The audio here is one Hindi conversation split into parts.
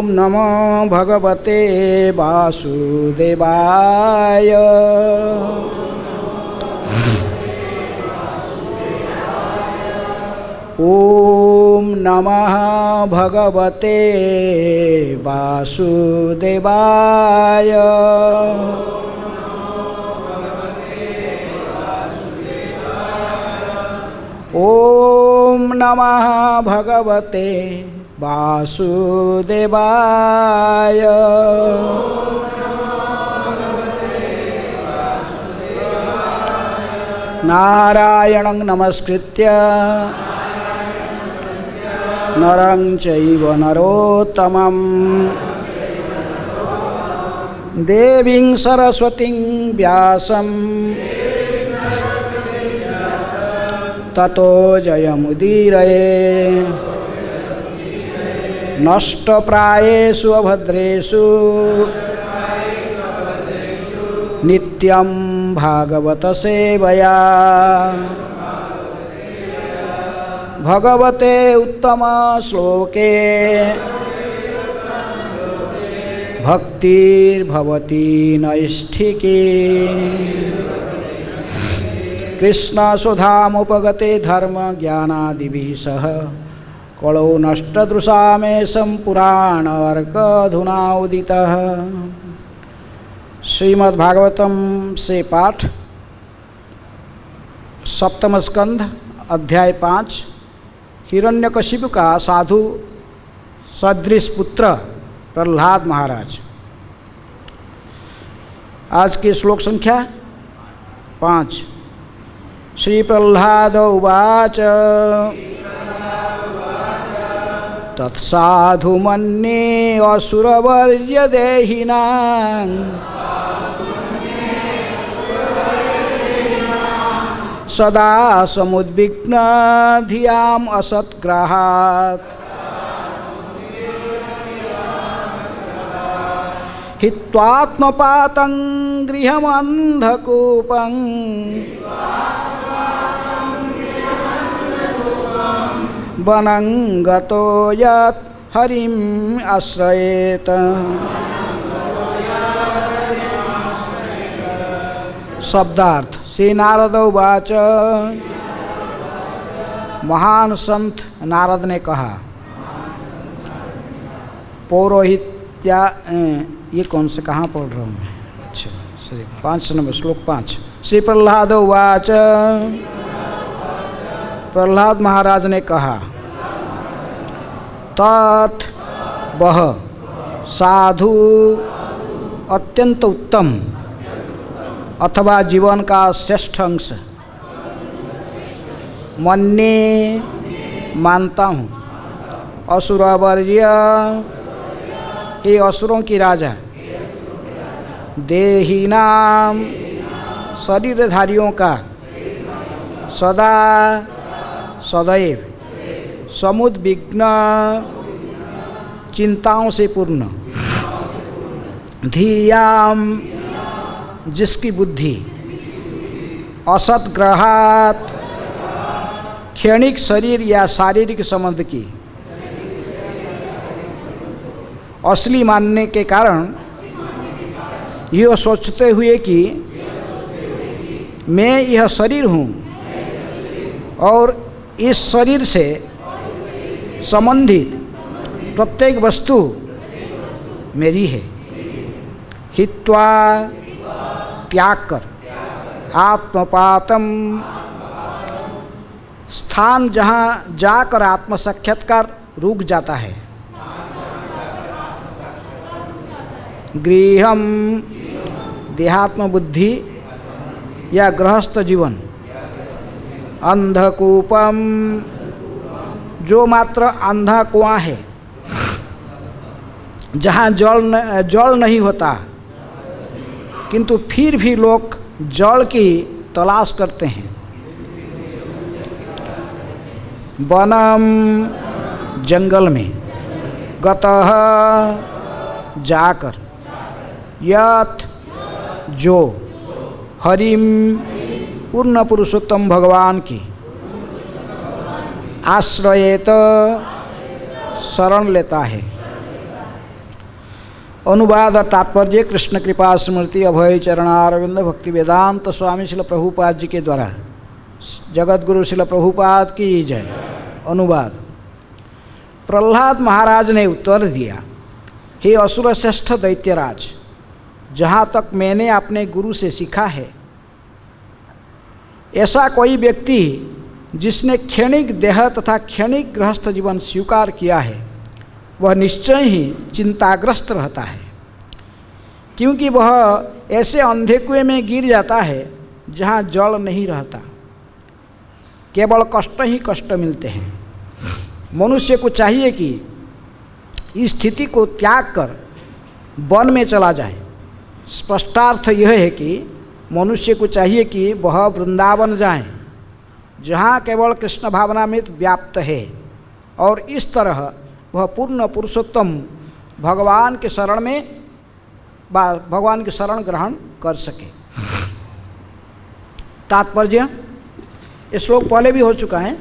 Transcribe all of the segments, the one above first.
नमो भगवते वासुदेवाय। ओम नमः भगवते वासुदेवाय। ओम नमः भगवते वासुदेवाय। नारायणं नमस्कृत्य नरं चैव नरोत्तमं देवीं सरस्वतीं व्यासं ततो जयमुदीरये। नष्टप्रायेषु अभद्रेषु नित्यं भागवत सेवया। भगवते उत्तम श्लोके भक्तिर्भवति नैष्ठिकी। कृष्ण सुधामुपगते धर्म ज्ञानादिभिः सह कलौ नष्टदृशामेशं पुराणार्कधुना उदितः। श्रीमद्भागवतम से पाठ, सप्तम स्कंध, अध्याय 5। हिरण्यकशिपु का साधु सदृश पुत्र प्रहलाद महाराज। आज की श्लोक संख्या 5। श्री प्रहलाद उवाच तत्साधु मन्ये असुरवर्य देहिनां सदा समुद्विग्न धियाम् असत्ग्रहात् हित्वात्मपातं गृहमन्धकूपं वनं गतो यत् हरिम् आश्रयेत। शब्दार्थ। श्री नारद उवाच। महान संत नारद ने कहा। पौरोहित्या ये कौन से कहाँ पढ़ रहा हूँ मैं? अच्छा, श्री 5 नंबर श्लोक 5। श्री प्रहलाद उवाच। प्रहलाद महाराज ने कहा तत् वह साधु अत्यंत उत्तम अथवा जीवन का श्रेष्ठ अंश मन्ये मानता हूँ असुरवर्य हे असुरों की राजा देहीनाम शरीरधारियों का सदा सदैव समुद्विग्न चिंताओं से पूर्ण धियाम जिसकी बुद्धि असत्ग्रहात क्षणिक शरीर या शारीरिक संबंध की असली मानने के कारण यह सोचते हुए कि मैं यह शरीर हूँ और इस शरीर से संबंधित प्रत्येक वस्तु मेरी है। हित्वा त्याग कर आत्मपातम स्थान जहाँ जाकर आत्मसाक्षात्कार रुक जाता है। गृहम देहात्म बुद्धि या गृहस्थ जीवन। अंधकूपम जो मात्र अंधा कुआं है जहाँ जल नहीं होता किंतु फिर भी लोग जल की तलाश करते हैं। वनम जंगल में गतः जाकर यत जो हरिम पूर्ण पुरुषोत्तम भगवान की आश्रयेत शरण लेता है। अनुवाद और तात्पर्य कृष्ण कृपा स्मृति अभय चरणारविंद भक्ति वेदांत स्वामी श्रील प्रभुपाद जी के द्वारा। जगत गुरु श्रील प्रभुपाद की जय। अनुवाद। प्रहलाद महाराज ने उत्तर दिया, हे असुर श्रेष्ठ दैत्यराज, जहाँ तक मैंने अपने गुरु से सीखा है, ऐसा कोई व्यक्ति जिसने क्षणिक देह तथा क्षणिक गृहस्थ जीवन स्वीकार किया है, वह निश्चय ही चिंताग्रस्त रहता है, क्योंकि वह ऐसे अंधे कुएं में गिर जाता है जहाँ जल नहीं रहता, केवल कष्ट ही कष्ट मिलते हैं। मनुष्य को चाहिए कि इस स्थिति को त्याग कर वन में चला जाए। स्पष्टार्थ यह है कि मनुष्य को चाहिए कि वह वृंदावन जाए, जहाँ केवल कृष्ण भावनामृत व्याप्त है, और इस तरह वह पूर्ण पुरुषोत्तम भगवान के शरण ग्रहण कर सके। तात्पर्य। ये श्लोक पहले भी हो चुका है,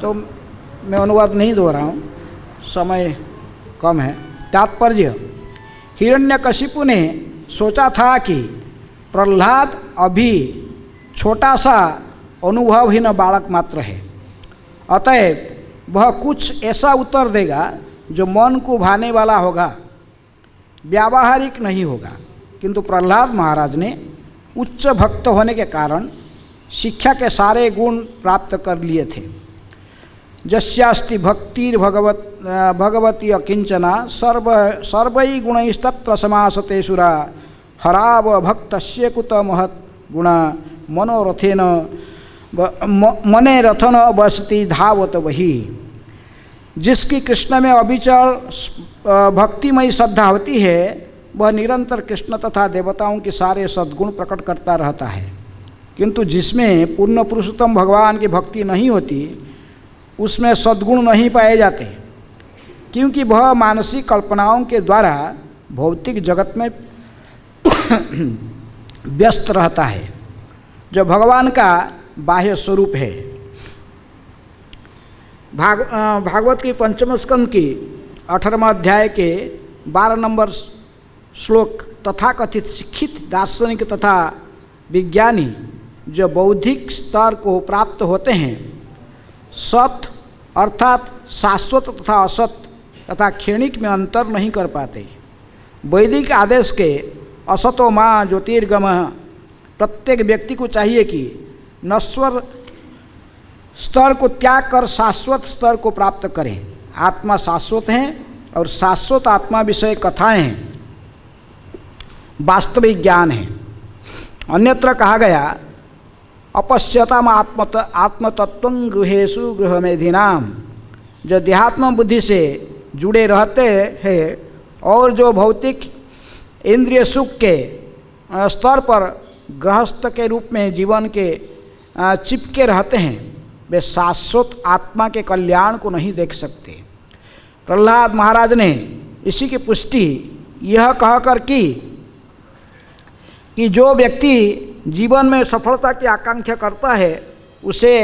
तो मैं अनुवाद नहीं दोहरा हूँ, समय कम है। तात्पर्य। हिरण्यकशिपु ने सोचा था कि प्रहलाद अभी छोटा सा अनुभवहीन बालक मात्र है, अतएव वह कुछ ऐसा उत्तर देगा जो मन को भाने वाला होगा, व्यावहारिक नहीं होगा। किंतु प्रहलाद महाराज ने उच्च भक्त होने के कारण शिक्षा के सारे गुण प्राप्त कर लिए थे। जस्यास्ति भगवती अकिंचना सर्वै गुणैस्तत्र समासते सुरा हराव भक्तस्य कुत महत् गुणा मने रथन बसती धावत वही। जिसकी कृष्ण में अविचल भक्तिमयी श्रद्धा होती है, वह निरंतर कृष्ण तथा देवताओं के सारे सद्गुण प्रकट करता रहता है। किंतु जिसमें पूर्ण पुरुषोत्तम भगवान की भक्ति नहीं होती, उसमें सद्गुण नहीं पाए जाते, क्योंकि वह मानसिक कल्पनाओं के द्वारा भौतिक जगत में व्यस्त रहता है, जो भगवान का बाह्य स्वरूप है। भागवत की पंचम स्कंद की 18वें अध्याय के 12 नंबर श्लोक, तथाकथित शिक्षित दार्शनिक तथा विज्ञानी जो बौद्धिक स्तर को प्राप्त होते हैं, सत अर्थात शाश्वत तथा असत तथा क्षणिक में अंतर नहीं कर पाते। वैदिक आदेश के असतो मां ज्योतिर्गमः, प्रत्येक व्यक्ति को चाहिए कि नश्वर स्तर को त्याग कर शाश्वत स्तर को प्राप्त करें। आत्मा शाश्वत है और शाश्वत आत्मा विषय कथाएं वास्तविक ज्ञान है। अन्यत्र कहा गया, अपश्यताम आत्मतत्वं गृहेषु गृहमेधिनाम, जो देहात्म बुद्धि से जुड़े रहते हैं और जो भौतिक इंद्रिय सुख के स्तर पर गृहस्थ के रूप में जीवन के चिपके रहते हैं, वे शाश्वत आत्मा के कल्याण को नहीं देख सकते। प्रहलाद महाराज ने इसी की पुष्टि यह कहकर की कि जो व्यक्ति जीवन में सफलता की आकांक्षा करता है, उसे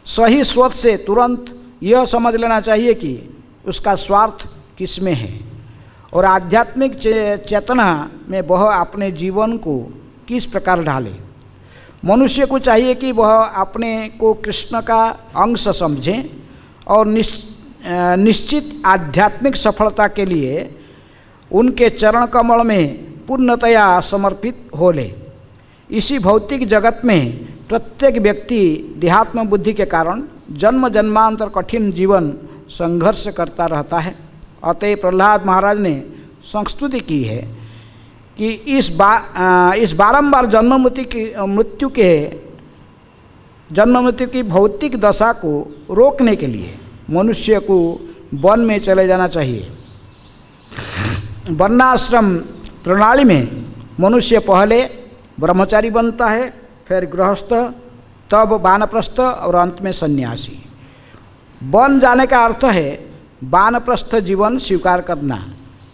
सही स्वत से तुरंत यह समझ लेना चाहिए कि उसका स्वार्थ किसमें है और आध्यात्मिक चेतना में वह अपने जीवन को किस प्रकार ढाले। मनुष्य को चाहिए कि वह अपने को कृष्ण का अंश समझे और निश्चित आध्यात्मिक सफलता के लिए उनके चरण कमल में पूर्णतया समर्पित हो ले। इसी भौतिक जगत में प्रत्येक व्यक्ति देहात्म बुद्धि के कारण जन्म जन्मांतर कठिन जीवन संघर्ष करता रहता है। अतः प्रहलाद महाराज ने संस्तुति की है कि इस बारंबार जन्म मृत्यु की भौतिक दशा को रोकने के लिए मनुष्य को वन में चले जाना चाहिए। वर्णाश्रम प्रणाली में मनुष्य पहले ब्रह्मचारी बनता है, फिर गृहस्थ, तब वानप्रस्थ और अंत में सन्यासी। वन जाने का अर्थ है वानप्रस्थ जीवन स्वीकार करना,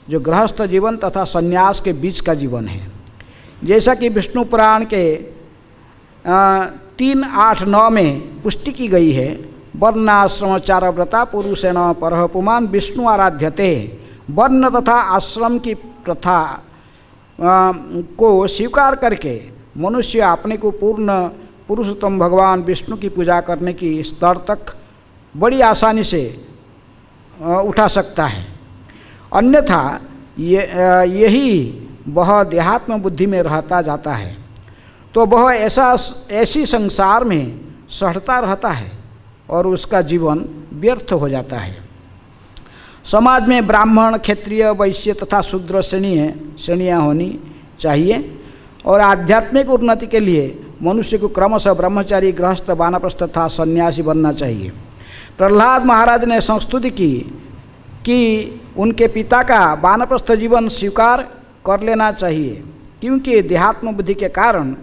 जो गृहस्थ जीवन तथा सन्यास के बीच का जीवन है। जैसा कि विष्णु पुराण के 3:8-9 में पुष्टि की गई है, वर्णाश्रम चारव्रता पुरुषेण परः पुमान् विष्णु आराध्यते वर्ण तथा आश्रम की प्रथा को स्वीकार करके मनुष्य अपने को पूर्ण पुरुषोत्तम भगवान विष्णु की पूजा करने की स्तर तक बड़ी आसानी से उठा सकता है। अन्यथा यही वह देहात्म बुद्धि में रहता जाता है तो वह ऐसी संसार में सड़ता रहता है और उसका जीवन व्यर्थ हो जाता है। समाज में ब्राह्मण, क्षत्रिय, वैश्य तथा शूद्र श्रेणियाँ होनी चाहिए और आध्यात्मिक उन्नति के लिए मनुष्य को क्रमशः ब्रह्मचारी, गृहस्थ, वानप्रस्थ तथा सन्यासी बनना चाहिए। प्रहलाद महाराज ने संस्तुति की कि उनके पिता का वानप्रस्थ जीवन स्वीकार कर लेना चाहिए क्योंकि देहात्म बुद्धि के कारण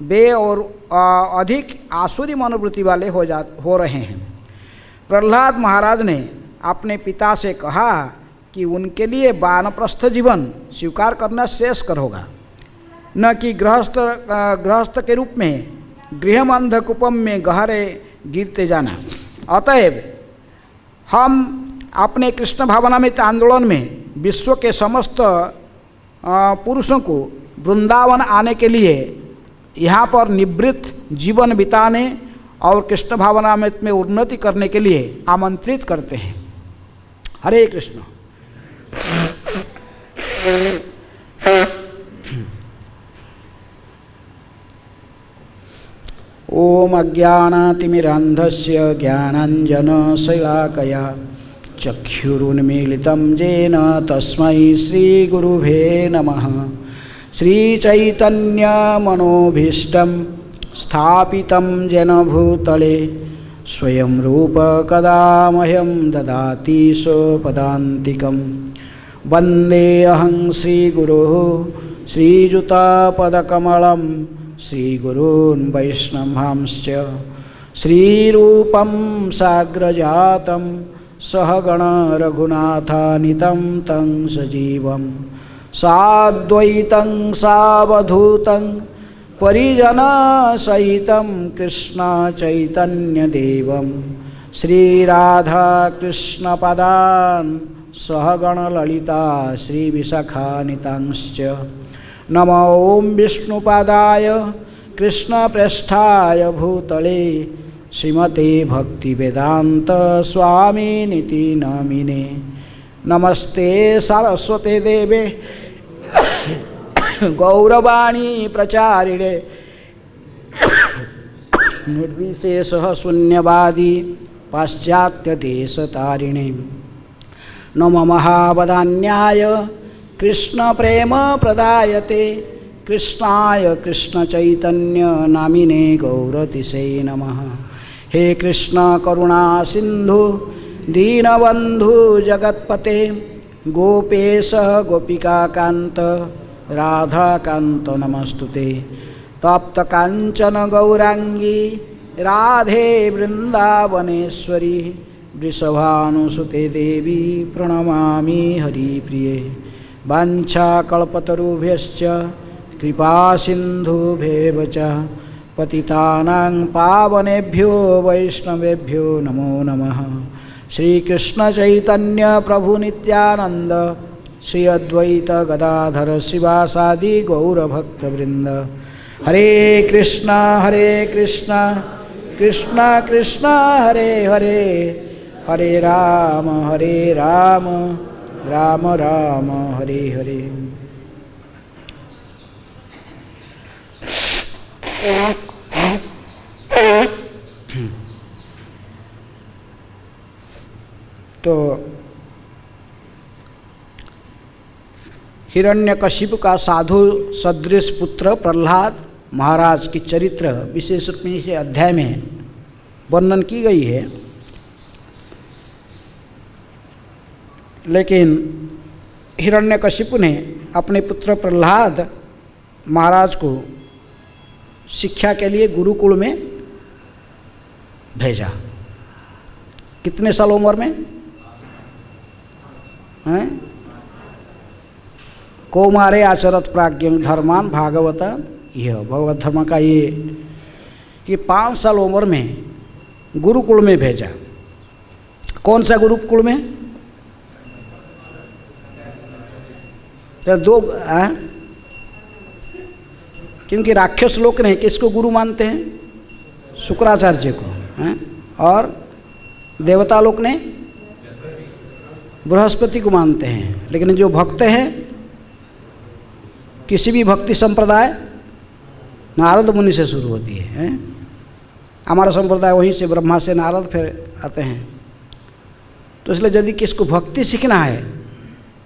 वे और अधिक आसुरी मनोवृत्ति वाले हो रहे हैं। प्रहलाद महाराज ने अपने पिता से कहा कि उनके लिए वानप्रस्थ जीवन स्वीकार करना श्रेयस्कर होगा, न कि गृहस्थ के रूप में गृहमंधकूपम में गहरे गिरते जाना। अतएव हम अपने कृष्ण भावनामृत आंदोलन में विश्व के समस्त पुरुषों को वृंदावन आने के लिए, यहाँ पर निवृत्त जीवन बिताने और कृष्ण भावनामृत में उन्नति करने के लिए आमंत्रित करते हैं। हरे कृष्ण। ओम अज्ञानातिमिरान्धस्य ज्ञानाञ्जनशलाकया चक्षुरुन्मीलितं येन तस्मै श्रीगुरुवे नमः। श्रीचैतन्यमनोभीष्टं स्थापितं येन भूतले स्वयं रूप कदा मह्यं ददाति स्वपदान्तिकं। वन्देऽहं श्रीगुरुः श्रीयुतापदकमलं श्रीगुरून् वैष्णवांश्च श्रीरूपं साग्रजातं सहगण रघुनाथानितं तं सजीवं साद्वैतं सावधूतं परिजनसहितं कृष्ण चैतन्यदेवं श्रीराधाकृष्णपदान् सहगण ललिता श्रीविशाखानितांश्च। नमो ओं विष्णुपादाय कृष्णप्रेष्ठाय भूतले श्रीमते भक्तिवेदांत स्वामिनिति नामिने। नमस्ते सरस्वते देवे गौरवाणी प्रचारिणे निर्विशेषः शून्यवादी पाश्चात्यदेशतारिणे। नमो महावदान्याय कृष्ण प्रेम प्रदायते कृष्णाय कृष्ण चैतन्य नामिने गौरतिसे नमः। हे कृष्ण करुणा सिंधु दीनबंधु जगत्पते गोपेश गोपिकाकांत राधाकांत नमस्तुते। तप्त कांचन गौरांगी राधे वृंदावनेश्वरी वृषभानुसुते देवी प्रणमामि हरिप्रिये। वाञ्छाकल्पतरुभ्यश्च कृपा सिन्धुभ्येव च पतितानां पावनेभ्यो वैष्णवेभ्यो नमो नमः। श्रीकृष्ण चैतन्य प्रभु नित्यानंद श्री अद्वैत गदाधर शिवासादि गौरभक्तवृंद। हरे कृष्ण कृष्ण कृष्ण हरे हरे, हरे राम राम राम हरे हरे। तो हिरण्यकशिपु का साधु सदृश पुत्र प्रहलाद महाराज की चरित्र विशेष रूप में इस अध्याय में वर्णन की गई है। लेकिन हिरण्यकशिपु ने अपने पुत्र प्रहलाद महाराज को शिक्षा के लिए गुरुकुल में भेजा। कितने साल उम्र में हैं? कौमारे आचरत प्राज्ञं धर्मान भागवत, यह भगवत धर्म का ये कि 5 साल उम्र में गुरुकुल में भेजा। कौन सा गुरुकुल में? तो क्योंकि राक्षस लोग ने किसको गुरु मानते हैं? शुक्राचार्य को हैं? और देवता लोग ने बृहस्पति को मानते हैं। लेकिन जो भक्त हैं, किसी भी भक्ति संप्रदाय नारद मुनि से शुरू होती है। हमारा संप्रदाय वहीं से ब्रह्मा से नारद फिर आते हैं। तो इसलिए यदि किसको भक्ति सीखना है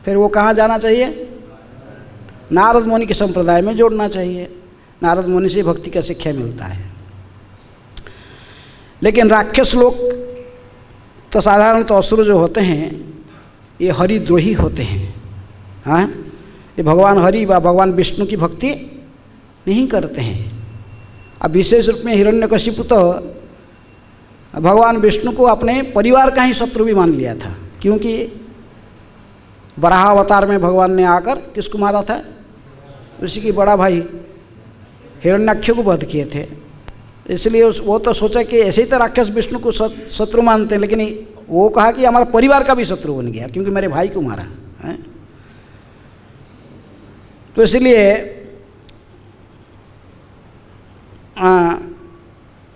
फिर वो कहाँ जाना चाहिए? नारद मुनि के संप्रदाय में जोड़ना चाहिए। नारद मुनि से भक्ति का शिक्षा मिलता है। लेकिन राक्षस लोग तो साधारणतः असुर जो होते हैं ये हरिद्रोही होते हैं। हाँ, ये भगवान हरि व भगवान विष्णु की भक्ति नहीं करते हैं। अब विशेष रूप में हिरण्यकशिपु तो भगवान विष्णु को अपने परिवार का ही शत्रु भी मान लिया था, क्योंकि वराह अवतार में भगवान ने आकर किसको मारा था? उसी की बड़ा भाई हिरण्याक्ष को वध किए थे। इसलिए वो तो सोचा कि ऐसे ही तो राक्षस विष्णु को शत्रु मानते हैं, लेकिन वो कहा कि हमारा परिवार का भी शत्रु बन गया क्योंकि मेरे भाई को मारा है। तो इसलिए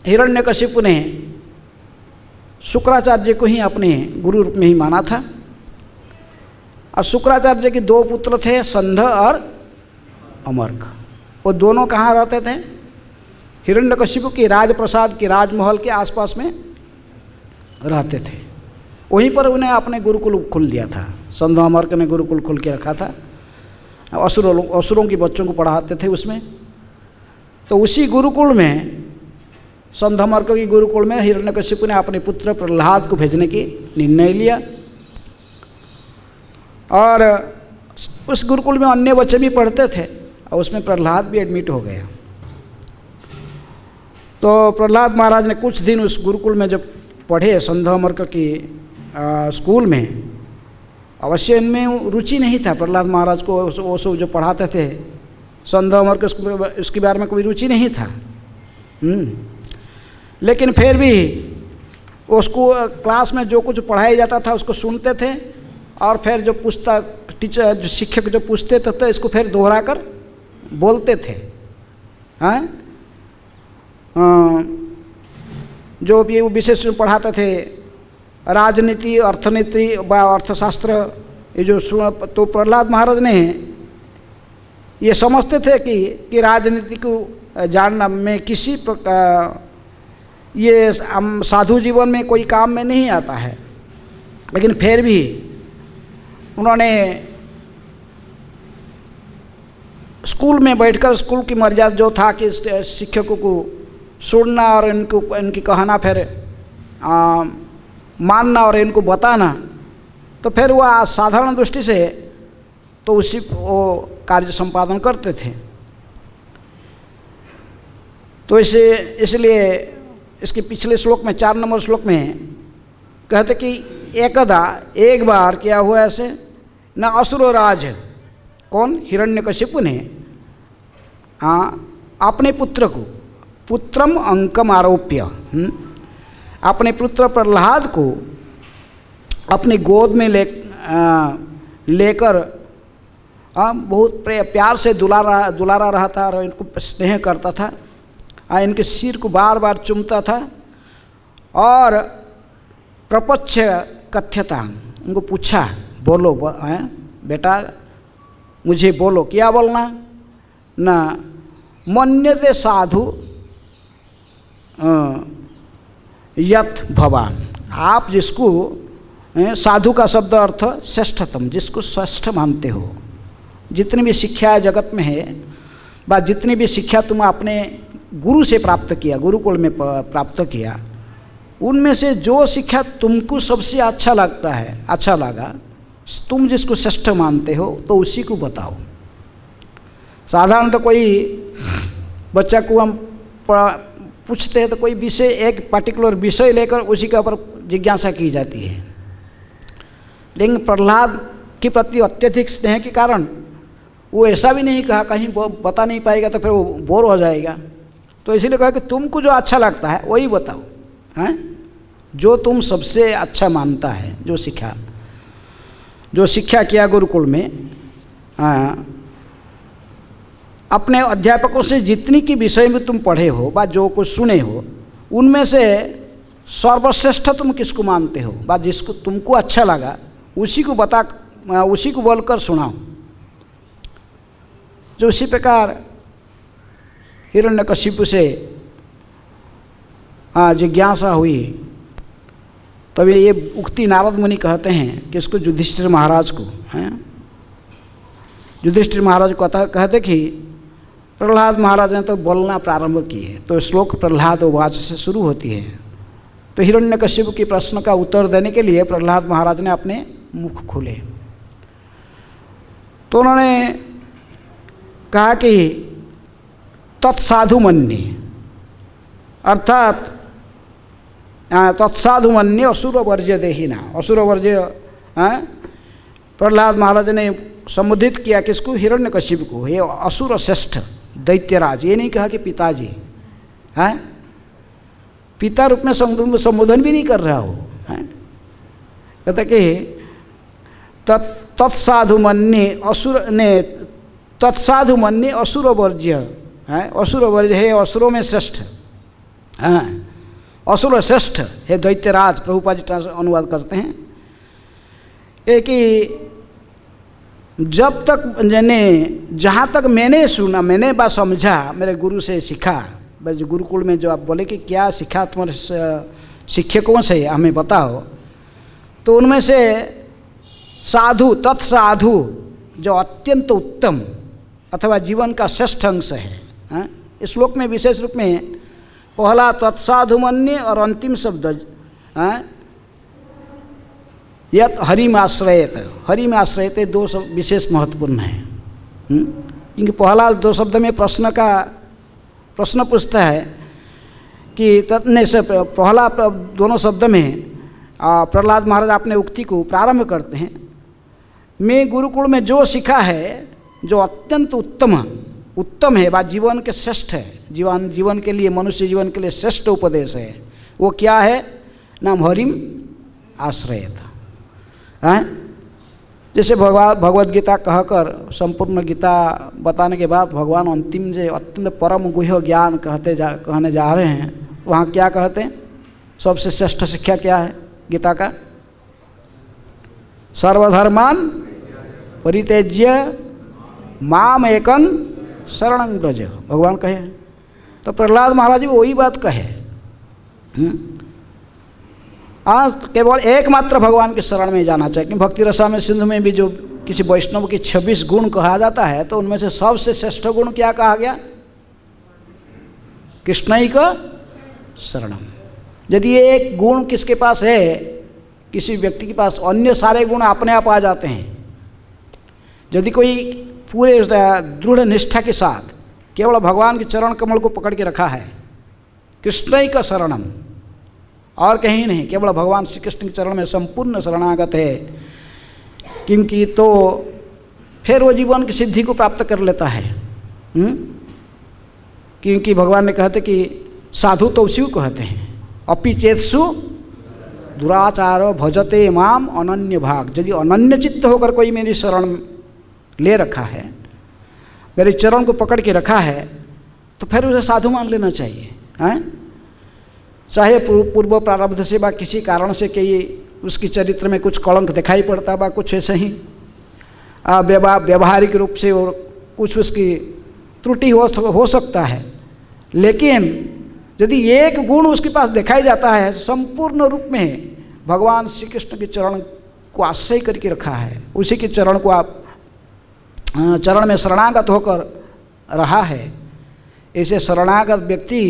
हिरण्यकशिपु ने शुक्राचार्य को ही अपने गुरु रूप में ही माना था। और शुक्राचार्य के दो पुत्र थे, संध और अमर्क। वो दोनों कहाँ रहते थे? हिरण्यकशिपु की राजप्रसाद के राजमहल के आसपास में रहते थे। वहीं पर उन्हें अपने गुरुकुल खुल दिया था। संध अमर्क ने गुरुकुल खुल के रखा था। असुरों के बच्चों को पढ़ाते थे उसमें। तो उसी गुरुकुल में, संध अमर्क की गुरुकुल में हिरण्यकशिपु ने अपने पुत्र प्रहलाद को भेजने की निर्णय लिया। और उस गुरुकुल में अन्य बच्चे भी पढ़ते थे और उसमें प्रहलाद भी एडमिट हो गया। तो प्रहलाद महाराज ने कुछ दिन उस गुरुकुल में जब पढ़े, संध अमर्क की स्कूल में, अवश्य इनमें रुचि नहीं था प्रहलाद महाराज को। वो सब जो पढ़ाते थे संध अमर्क, उसके बारे में कोई रुचि नहीं था। लेकिन फिर भी उसको क्लास में जो कुछ पढ़ाया जाता था उसको सुनते थे, और फिर जो टीचर जो शिक्षक जो पूछते थे तो इसको फिर दोहरा कर बोलते थे। हाँ, जो भी विशेष पढ़ाते थे राजनीति, अर्थनीति व अर्थशास्त्र, ये जो तो प्रहलाद महाराज ने ये समझते थे कि राजनीति को जानना में किसी प्रकार ये साधु जीवन में कोई काम में नहीं आता है। लेकिन फिर भी उन्होंने स्कूल में बैठकर स्कूल की मर्यादा जो था कि शिक्षकों को सुनना और इनकी कहना फिर मानना और इनको बताना, तो फिर वह साधारण दृष्टि से तो उसी वो कार्य संपादन करते थे। तो इसलिए इसके पिछले श्लोक में 4 नंबर श्लोक में कहते कि एक बार क्या हुआ ऐसे न असुरराज कौन हिरण्यकशिपु ने अपने पुत्र को पुत्रम अंकम आरोप्य अपने पुत्र प्रहलाद को अपने गोद में लेकर बहुत प्यार से दुलारा रहा था और इनको स्नेह करता था। इनके सिर को बार बार चूमता था और प्रपच्छ कथ्यता, उनको पूछा बोलो बेटा मुझे बोलो, क्या बोलना? न मन्यते साधु यत भवान, आप जिसको साधु का शब्द अर्थ श्रेष्ठतम, जिसको श्रेष्ठ मानते हो, जितनी भी शिक्षा जगत में है व जितनी भी शिक्षा तुम अपने गुरु से प्राप्त किया, गुरुकुल में प्राप्त किया, उनमें से जो शिक्षा तुमको सबसे अच्छा लगता है, अच्छा लगा, तुम जिसको श्रेष्ठ मानते हो तो उसी को बताओ। साधारण तो कोई बच्चा को हम पूछते हैं तो कोई विषय, एक पर्टिकुलर विषय लेकर उसी के ऊपर जिज्ञासा की जाती है। लेकिन प्रहलाद के प्रति अत्यधिक स्नेह के कारण वो ऐसा भी नहीं कहा कहीं बता नहीं पाएगा तो फिर वो बोर हो जाएगा। तो इसीलिए कहा कि तुमको जो अच्छा लगता है वही बताओ, हैं? जो तुम सबसे अच्छा मानता है, जो शिक्षा किया गुरुकुल में, अपने अध्यापकों से जितनी की विषय में तुम पढ़े हो बा जो कुछ सुने हो, उनमें से सर्वश्रेष्ठ तुम किसको मानते हो बा जिसको तुमको अच्छा लगा उसी को बोलकर सुनाओ। जो उसी प्रकार हिरण्यकशिपु से जिज्ञासा हुई, तभी ये उक्ति नारद मुनि कहते हैं कि इसको युधिष्ठिर महाराज को हैं। युधिष्ठिर महाराज को कहते कि प्रहलाद महाराज ने तो बोलना प्रारंभ किए, तो श्लोक प्रहलाद उवाच से शुरू होती है। तो हिरण्यकशिपु के प्रश्न का उत्तर देने के लिए प्रहलाद महाराज ने अपने मुख खोले। तो उन्होंने कहा कि तत्साधु मन्ये, अर्थात तत्साधु मन्ये असुर वर्ज्य देहिना। असुर वर्ज्य प्रहलाद महाराज ने संबोधित किया किसको? हिरण्यकशिपु को। ये असुर श्रेष्ठ दैत्यराज, ये नहीं कहा कि पिताजी हैं, पिता रूप में संबोधन भी नहीं कर रहा हो। कहता कि तत्साधु मन्ये असुर ने तत्साधु मन्ये असुर वर्ज्य है। असुर वर्ज्य है, असुरों में श्रेष्ठ, असुर श्रेष्ठ है दैत्यराज। प्रभुपाद जी अनुवाद करते हैं ये कि जब तक जहाँ तक मैंने सुना, मैंने बात समझा, मेरे गुरु से सीखा। बस गुरुकुल में जो आप बोले कि क्या सीखा तुम्हारे शिक्षकों से हमें बताओ, तो उनमें से साधु, तत्साधु जो अत्यंत उत्तम अथवा जीवन का श्रेष्ठ अंश है। इस श्लोक में विशेष रूप में पहला तत्साधु मन्ये और अंतिम शब्द यत हरिम आश्रयत, हरिम आश्रयत, दो शब्द विशेष महत्वपूर्ण है। क्योंकि पहला दो शब्द में प्रश्न पूछता है कि तत्ने से पहला दोनों शब्द में प्रहलाद महाराज अपने उक्ति को प्रारंभ करते हैं, मैं गुरुकुल में जो सीखा है जो अत्यंत उत्तम है, बा जीवन के श्रेष्ठ है, जीवन के लिए, मनुष्य जीवन के लिए श्रेष्ठ उपदेश है, वो क्या है? नाम हरिम आश्रयत। जैसे भगवद गीता कहकर संपूर्ण गीता बताने के बाद भगवान अंतिम जो अत्यंत परम गुह्य ज्ञान कहने जा रहे हैं, वहाँ क्या कहते हैं? सबसे श्रेष्ठ शिक्षा क्या है गीता का? सर्वधर्मान परित्यज्य माम एकं शरणं व्रज, भगवान कहे। तो प्रहलाद महाराज भी वही बात कहे। आज केवल एकमात्र भगवान के शरण में जाना चाहिए। क्योंकि भक्ति रसामृत सिंधु में भी जो किसी वैष्णव की 26 गुण कहा जाता है, तो उनमें से सबसे श्रेष्ठ गुण क्या कहा गया? कृष्णैक शरणम। यदि एक गुण किसके पास है, किसी व्यक्ति के पास, अन्य सारे गुण अपने आप आ जाते हैं। यदि कोई पूरे दृढ़ निष्ठा के साथ केवल भगवान के चरण कमल को पकड़ के रखा है, कृष्णैक शरणम, और कहीं नहीं, केवल भगवान श्री कृष्ण के चरण में संपूर्ण शरणागत है, क्योंकि तो फिर वो जीवन की सिद्धि को प्राप्त कर लेता है। क्योंकि भगवान ने कहते कि साधु तो उसी को कहते हैं, अपि चेत्सु दुराचारो भजते माम अनन्य भाग। यदि अनन्य चित्त होकर कोई मेरी शरण ले रखा है, मेरे चरण को पकड़ के रखा है, तो फिर उसे साधु मान लेना चाहिए। चाहे पूर्व प्रारब्ध से बा किसी कारण से कि उसकी चरित्र में कुछ कलंक दिखाई पड़ता बा, कुछ ऐसे ही व्यवहारिक रूप से और कुछ उसकी त्रुटि हो सकता है, लेकिन यदि एक गुण उसके पास दिखाई जाता है, संपूर्ण रूप में भगवान श्री कृष्ण के चरण को आश्रय करके रखा है, उसी के चरण को आप चरण में शरणागत होकर रहा है, ऐसे शरणागत व्यक्ति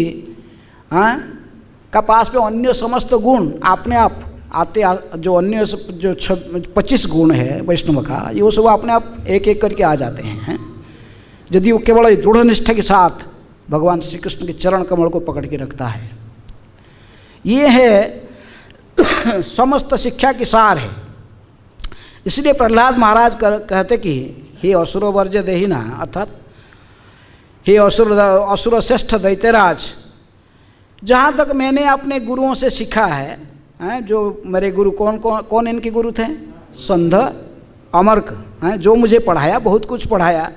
का पास में अन्य समस्त गुण अपने आप आते, जो अन्य जो 25 गुण है वैष्णव का, ये वो सब अपने आप एक एक करके आ जाते हैं, यदि वो केवल दृढ़ निष्ठा के साथ भगवान श्री कृष्ण के चरण कमल को पकड़ के रखता है। ये है समस्त शिक्षा की सार है। इसलिए प्रहलाद महाराज कहते कि हे असुर वर्ज्य देहिना, अर्थात हे असुर श्रेष्ठ दैत्यराज, जहाँ तक मैंने अपने गुरुओं से सीखा है, जो मेरे गुरु कौन इनके गुरु थे? संध, अमर्क हैं, जो मुझे पढ़ाया, बहुत कुछ पढ़ाया,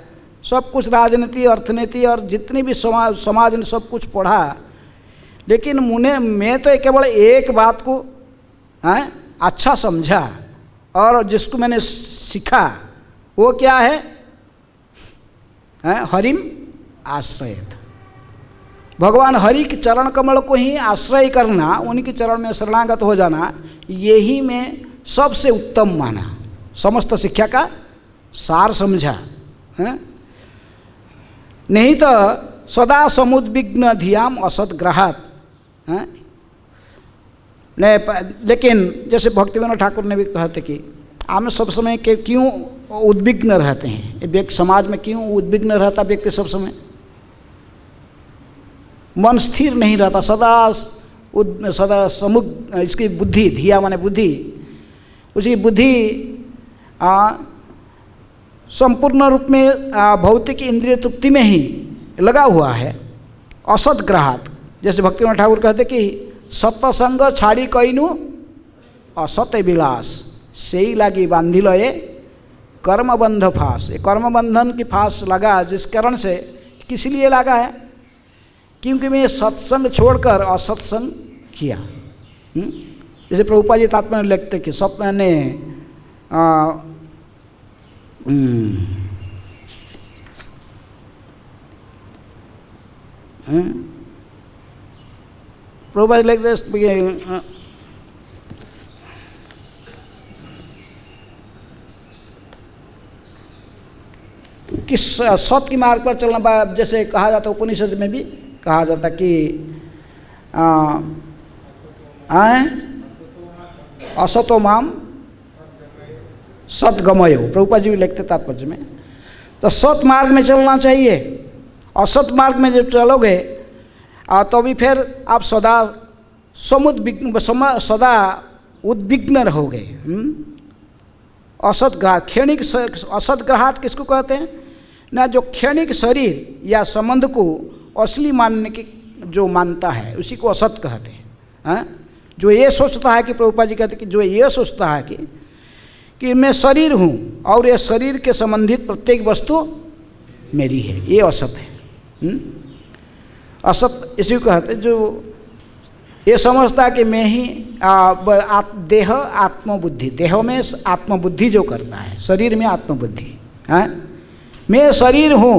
सब कुछ राजनीति, अर्थनीति और जितनी भी समाज ने सब कुछ पढ़ा, लेकिन मैं तो केवल एक बात को अच्छा समझा और जिसको मैंने सीखा वो क्या है, हरिम आश्रयत। भगवान हरि के चरण कमल को ही आश्रय करना, उनके चरण में शरणागत हो जाना, यही मैं सबसे उत्तम माना, समस्त शिक्षा का सार समझा है। नहीं तो सदा समुद्विग्न धियाम असदग्रहात है। लेकिन जैसे भक्तिविनोद ठाकुर ने भी कहते कि हम सब समय के क्यों उद्विग्न रहते हैं, व्यक्ति समाज में क्यों उद्विग्न रहता व्यक्ति, सब समय मन स्थिर नहीं रहता, सदा इसकी बुद्धि, धिया माने बुद्धि, उसकी बुद्धि संपूर्ण रूप में भौतिक इंद्रिय तृप्ति में ही लगा हुआ है। असदग्रहात, जैसे भक्तिविनोद ठाकुर कहते कि सत्संग छाड़ी कईनु असत विलास, से ही लागी बांधिल ये कर्मबंध फांस। ये कर्मबंधन की फांस लगा जिस कारण से, किस लिए लगा है, क्योंकि मैं सत्संग छोड़कर असत्संग किया। जैसे प्रभुपाद जी तात्पर्य लिखते कि सत्य ने प्रभुपाद लिखते कि सत की मार्ग पर चलना, जैसे कहा जाता है उपनिषद में भी कहा जाता कि असतो माम सतगमयो, प्रभुपाद जी भी लिखते तात्पर्य में। तो सत मार्ग में चलना चाहिए, असत मार्ग में जब चलोगे तो भी फिर आप सदा सदा उद्विग्न रहोगे। असदग्रहात, क्षणिक असदग्रहात किसको कहते हैं ना, जो क्षणिक शरीर या संबंध को असली मानने की जो मानता है उसी को असत कहते हैं। जो ये सोचता है कि प्रभुपाद जी कहते हैं कि जो ये सोचता है कि मैं शरीर हूँ और ये शरीर के संबंधित प्रत्येक वस्तु मेरी है, ये असत है। असत इसी को कहते हैं जो ये समझता है कि मैं ही देह आत्मबुद्धि, देह में आत्मबुद्धि जो करता है, शरीर में आत्मबुद्धि है, मैं शरीर हूँ।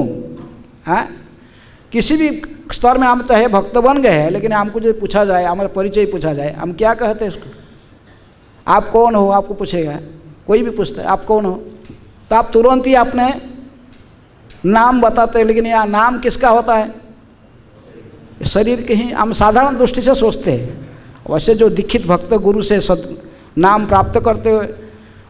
किसी भी स्तर में हम चाहे भक्त बन गए हैं, लेकिन हमको जो पूछा जाए, हमारा परिचय पूछा जाए, हम क्या कहते हैं उसको, आप कौन हो, आपको पूछेगा, कोई भी पूछता है आप कौन हो, तो आप तुरंत ही अपने नाम बताते हैं। लेकिन यह नाम किसका होता है, शरीर के ही हम साधारण दृष्टि से सोचते हैं। वैसे जो दीक्षित भक्त गुरु से नाम प्राप्त करते हुए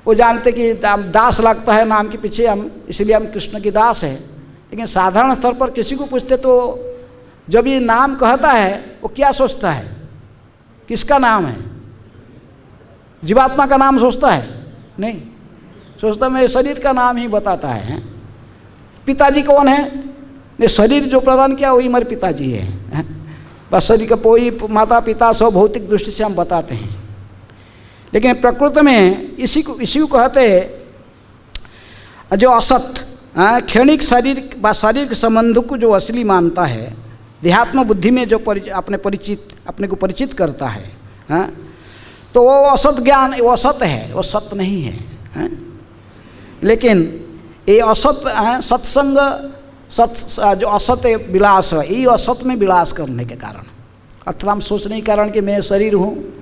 वो जानते कि दास लगता है नाम के पीछे, हम इसलिए हम कृष्ण की दास है। लेकिन साधारण स्तर पर किसी को पूछते तो जब ये नाम कहता है वो क्या सोचता है, किसका नाम है, जीवात्मा का नाम सोचता है, नहीं सोचता, मैं शरीर का नाम ही बताता है। पिताजी कौन है, ने शरीर जो प्रदान किया वही हमारे पिताजी है। बस शरीर का कोई माता पिता सब भौतिक दृष्टि से हम बताते हैं, लेकिन प्रकृति में इसी को कहते हैं जो असत, क्षणिक शरीर के संबंध को जो असली मानता है, देहात्म बुद्धि में जो अपने को परिचित करता है, तो वो असत ज्ञान, वो असत है, वो सत्य नहीं है। लेकिन ये असत सत्संग जो असत विलास है, ये असत में विलास करने के कारण, अर्थात हम सोचने के कारण कि मैं शरीर हूँ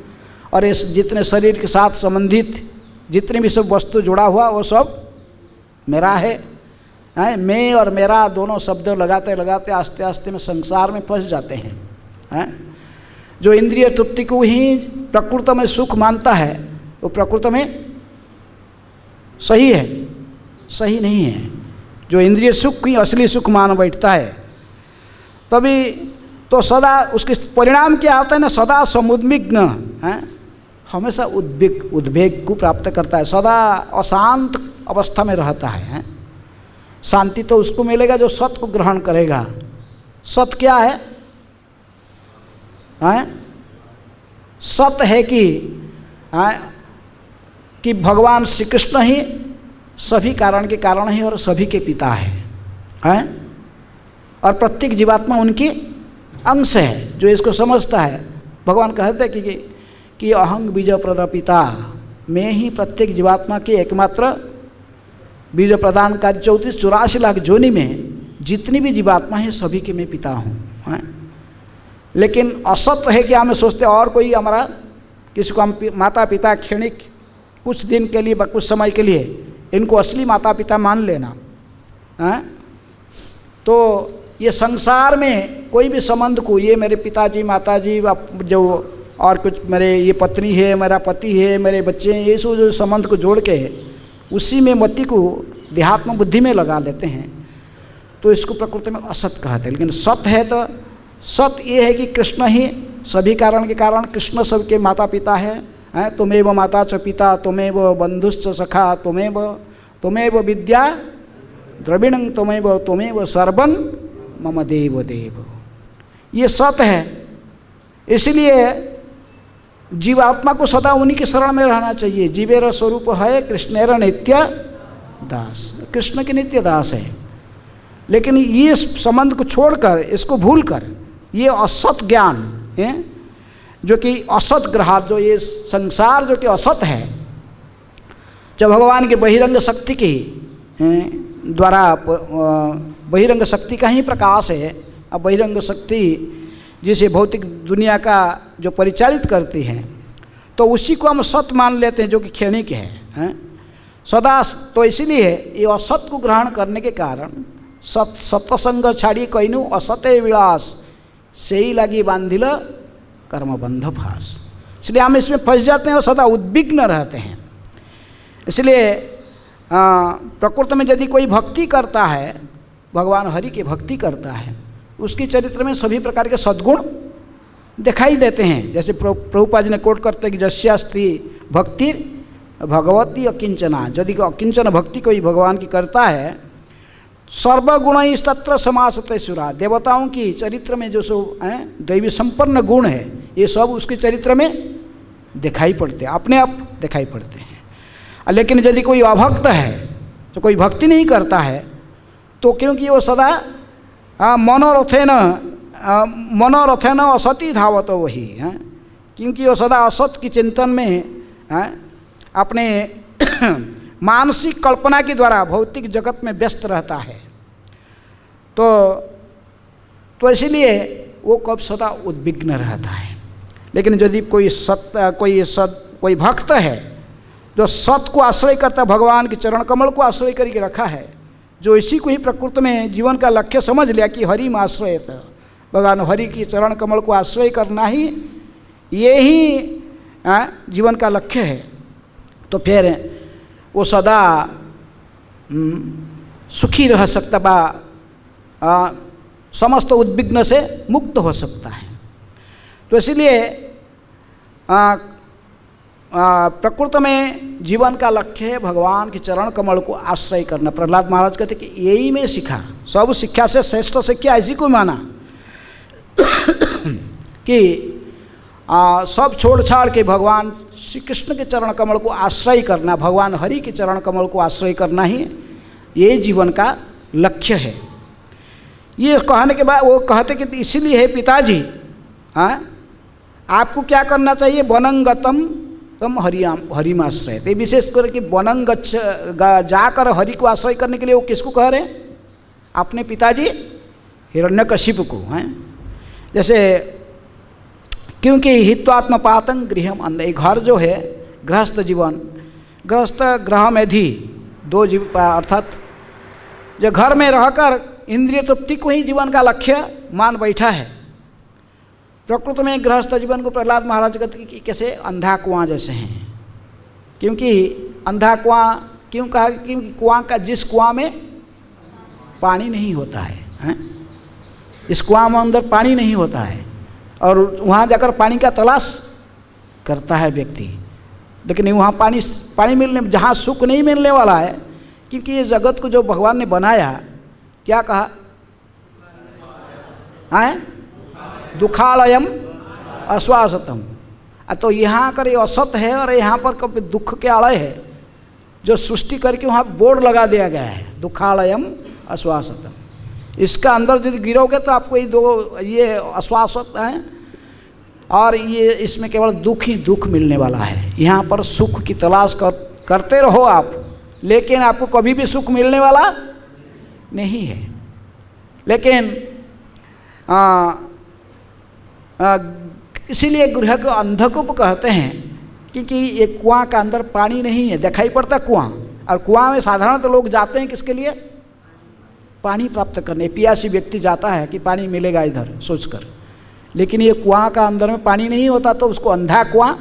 और इस जितने शरीर के साथ संबंधित जितने भी सब वस्तु जुड़ा हुआ वो सब मेरा है। मैं और मेरा दोनों शब्द लगाते लगाते आस्ते आस्ते में संसार में फंस जाते हैं। जो इंद्रिय तृप्ति को ही प्रकृति में सुख मानता है वो प्रकृति में सही है, सही नहीं है। जो इंद्रिय सुख ही असली सुख मान बैठता है तभी तो सदा उसके परिणाम क्या होता है ना, सदा समुद्विग्न है, हमेशा उद्वेग को प्राप्त करता है, सदा अशांत अवस्था में रहता है। शांति तो उसको मिलेगा जो सत्य को ग्रहण करेगा। सत्य क्या है, सत्य है कि भगवान श्री कृष्ण ही सभी कारण के कारण है और सभी के पिता हैं, और प्रत्येक जीवात्मा उनके अंश है जो इसको समझता है। भगवान कहते हैं कि अहंग बीज प्रद पिता, मैं ही प्रत्येक जीवात्मा के एकमात्र बीज प्रदानकारी 34-84 लाख जोनि में जितनी भी जीवात्मा है सभी के मैं पिता हूँ। लेकिन असत है कि हमें सोचते और कोई हमारा, किसी को हम माता पिता क्षणिक कुछ दिन के लिए, कुछ समय के लिए इनको असली माता पिता मान लेना है। तो ये संसार में कोई भी संबंध को, ये मेरे पिताजी माताजी जो और कुछ, मेरे ये पत्नी है, मेरा पति है, मेरे बच्चे हैं, ये सब जो संबंध को जोड़ के उसी में मति को देहात्म बुद्धि में लगा लेते हैं, तो इसको प्रकृति में असत कहते हैं। लेकिन सत है तो सत ये है कि कृष्ण ही सभी कारण के कारण, कृष्ण सबके माता पिता है। तुमेव माता च पिता, तुमेव बंधुश्च सखा, तुमेव विद्या द्रविणं, तुमेव सर्वं मम देव देव। ये सत है, इसलिए जीवात्मा को सदा उन्हीं के शरण में रहना चाहिए। जीवेर स्वरूप है कृष्णेर नित्य दास, कृष्ण के नित्य दास है। लेकिन ये संबंध को छोड़कर, इसको भूलकर, ये असत ज्ञान है जो कि असत ग्रह, जो ये संसार जो कि असत है, जब भगवान के बहिरंग शक्ति के द्वारा, बहिरंग शक्ति का ही प्रकाश है। अब बहिरंग शक्ति जिसे भौतिक दुनिया का जो परिचालित करती हैं, तो उसी को हम सत मान लेते हैं जो कि क्षणिक है सदा। तो इसीलिए ये असत को ग्रहण करने के कारण सत्संग छाड़ी कहनु असते विलास, से ही लगी बांधिल कर्मबंध फास। इसलिए हम इसमें फंस जाते हैं और सदा उद्विग्न रहते हैं। इसलिए प्रकृति में यदि कोई भक्ति करता है, भगवान हरि की भक्ति करता है, उसके चरित्र में सभी प्रकार के सद्गुण दिखाई देते हैं। जैसे प्रभुपाद जी ने कोट करते हैं कि जस्यास्त्री भक्ति भगवती अकिंचना, यदि अकिंचन भक्ति कोई भगवान की करता है, सर्वगुण तत्र समासते सुरा, देवताओं की चरित्र में जो सब दैवी संपन्न गुण है, ये सब उसके चरित्र में दिखाई पड़ते हैं, अपने आप दिखाई पड़ते हैं। लेकिन यदि कोई अभक्त है, तो कोई भक्ति नहीं करता है, तो क्योंकि वो सदा मनोरथेन असती धावत वही है, क्योंकि वो सदा असत की चिंतन में अपने मानसिक कल्पना के द्वारा भौतिक जगत में व्यस्त रहता है। तो इसीलिए वो कब सदा उद्विग्न रहता है। लेकिन यदि कोई भक्त है जो सत को आश्रय करता, भगवान के चरण कमल को आश्रय करके रखा है, जो इसी को ही प्रकृति में जीवन का लक्ष्य समझ लिया कि हरि में आश्रय, भगवान हरि की चरण कमल को आश्रय करना ही ये ही जीवन का लक्ष्य है, तो फिर वो सदा सुखी रह सकता बा, समस्त उद्विग्न से मुक्त हो सकता है। तो इसलिए प्रकृति में जीवन का लक्ष्य है भगवान के चरण कमल को आश्रय करना। प्रहलाद महाराज कहते कि यही मैं सीखा, सब शिक्षा से श्रेष्ठ शिक्षा ऐसी को माना कि सब छोड़ छाड़ के भगवान श्री कृष्ण के चरण कमल को आश्रय करना, भगवान हरि के चरण कमल को आश्रय करना ही ये जीवन का लक्ष्य है। ये कहने के बाद वो कहते कि इसीलिए है पिताजी, आपको क्या करना चाहिए, वनंगतम तम हरिमाश्रय। तो विशेष करके वनंग जाकर हरि को आश्रय करने के लिए वो किसको कह रहे हैं, अपने पिताजी हिरण्यकशिपु को हैं। जैसे क्योंकि हित्वात्मपातं गृहम अन्य, घर जो है गृहस्थ जीवन, गृहस्थ ग्रह में भी दो जीव, अर्थात जो घर में रहकर इंद्रिय तृप्ति को ही जीवन का लक्ष्य मान बैठा है। प्रकृति में गृहस्थ जीवन को प्रहलाद महाराज कहते कि कैसे अंधा कुआं जैसे हैं, क्योंकि अंधा कुआं क्यों कहा, क्योंकि कुआं का, जिस कुआं में पानी नहीं होता है, इस कुआं में अंदर पानी नहीं होता है और वहाँ जाकर पानी का तलाश करता है व्यक्ति, लेकिन वहाँ पानी मिलने, जहाँ सुख नहीं मिलने वाला है, क्योंकि ये जगत को जो भगवान ने बनाया, क्या कहा है, दुखालयम आश्वासतम। तो यहाँ कर ये असत है और यहाँ पर कभी दुख के आलय है, जो सृष्टि करके वहाँ बोर्ड लगा दिया गया है, दुखालयम आश्वासतम। इसका अंदर यदि गिरोगे तो आपको ये आश्वासत हैं, और ये इसमें केवल दुख ही दुख मिलने वाला है। यहाँ पर सुख की तलाश करते रहो आप, लेकिन आपको कभी भी सुख मिलने वाला नहीं है। लेकिन इसीलिए गृह को अंधकूप कहते हैं, क्योंकि ये कुआं का अंदर पानी नहीं है, दिखाई पड़ता कुआं, और कुआं में साधारणतः लोग जाते हैं किसके लिए? पानी प्राप्त करने। पियासी व्यक्ति जाता है कि पानी मिलेगा इधर सोचकर, लेकिन ये कुआं का अंदर में पानी नहीं होता, तो उसको अंधा कुआं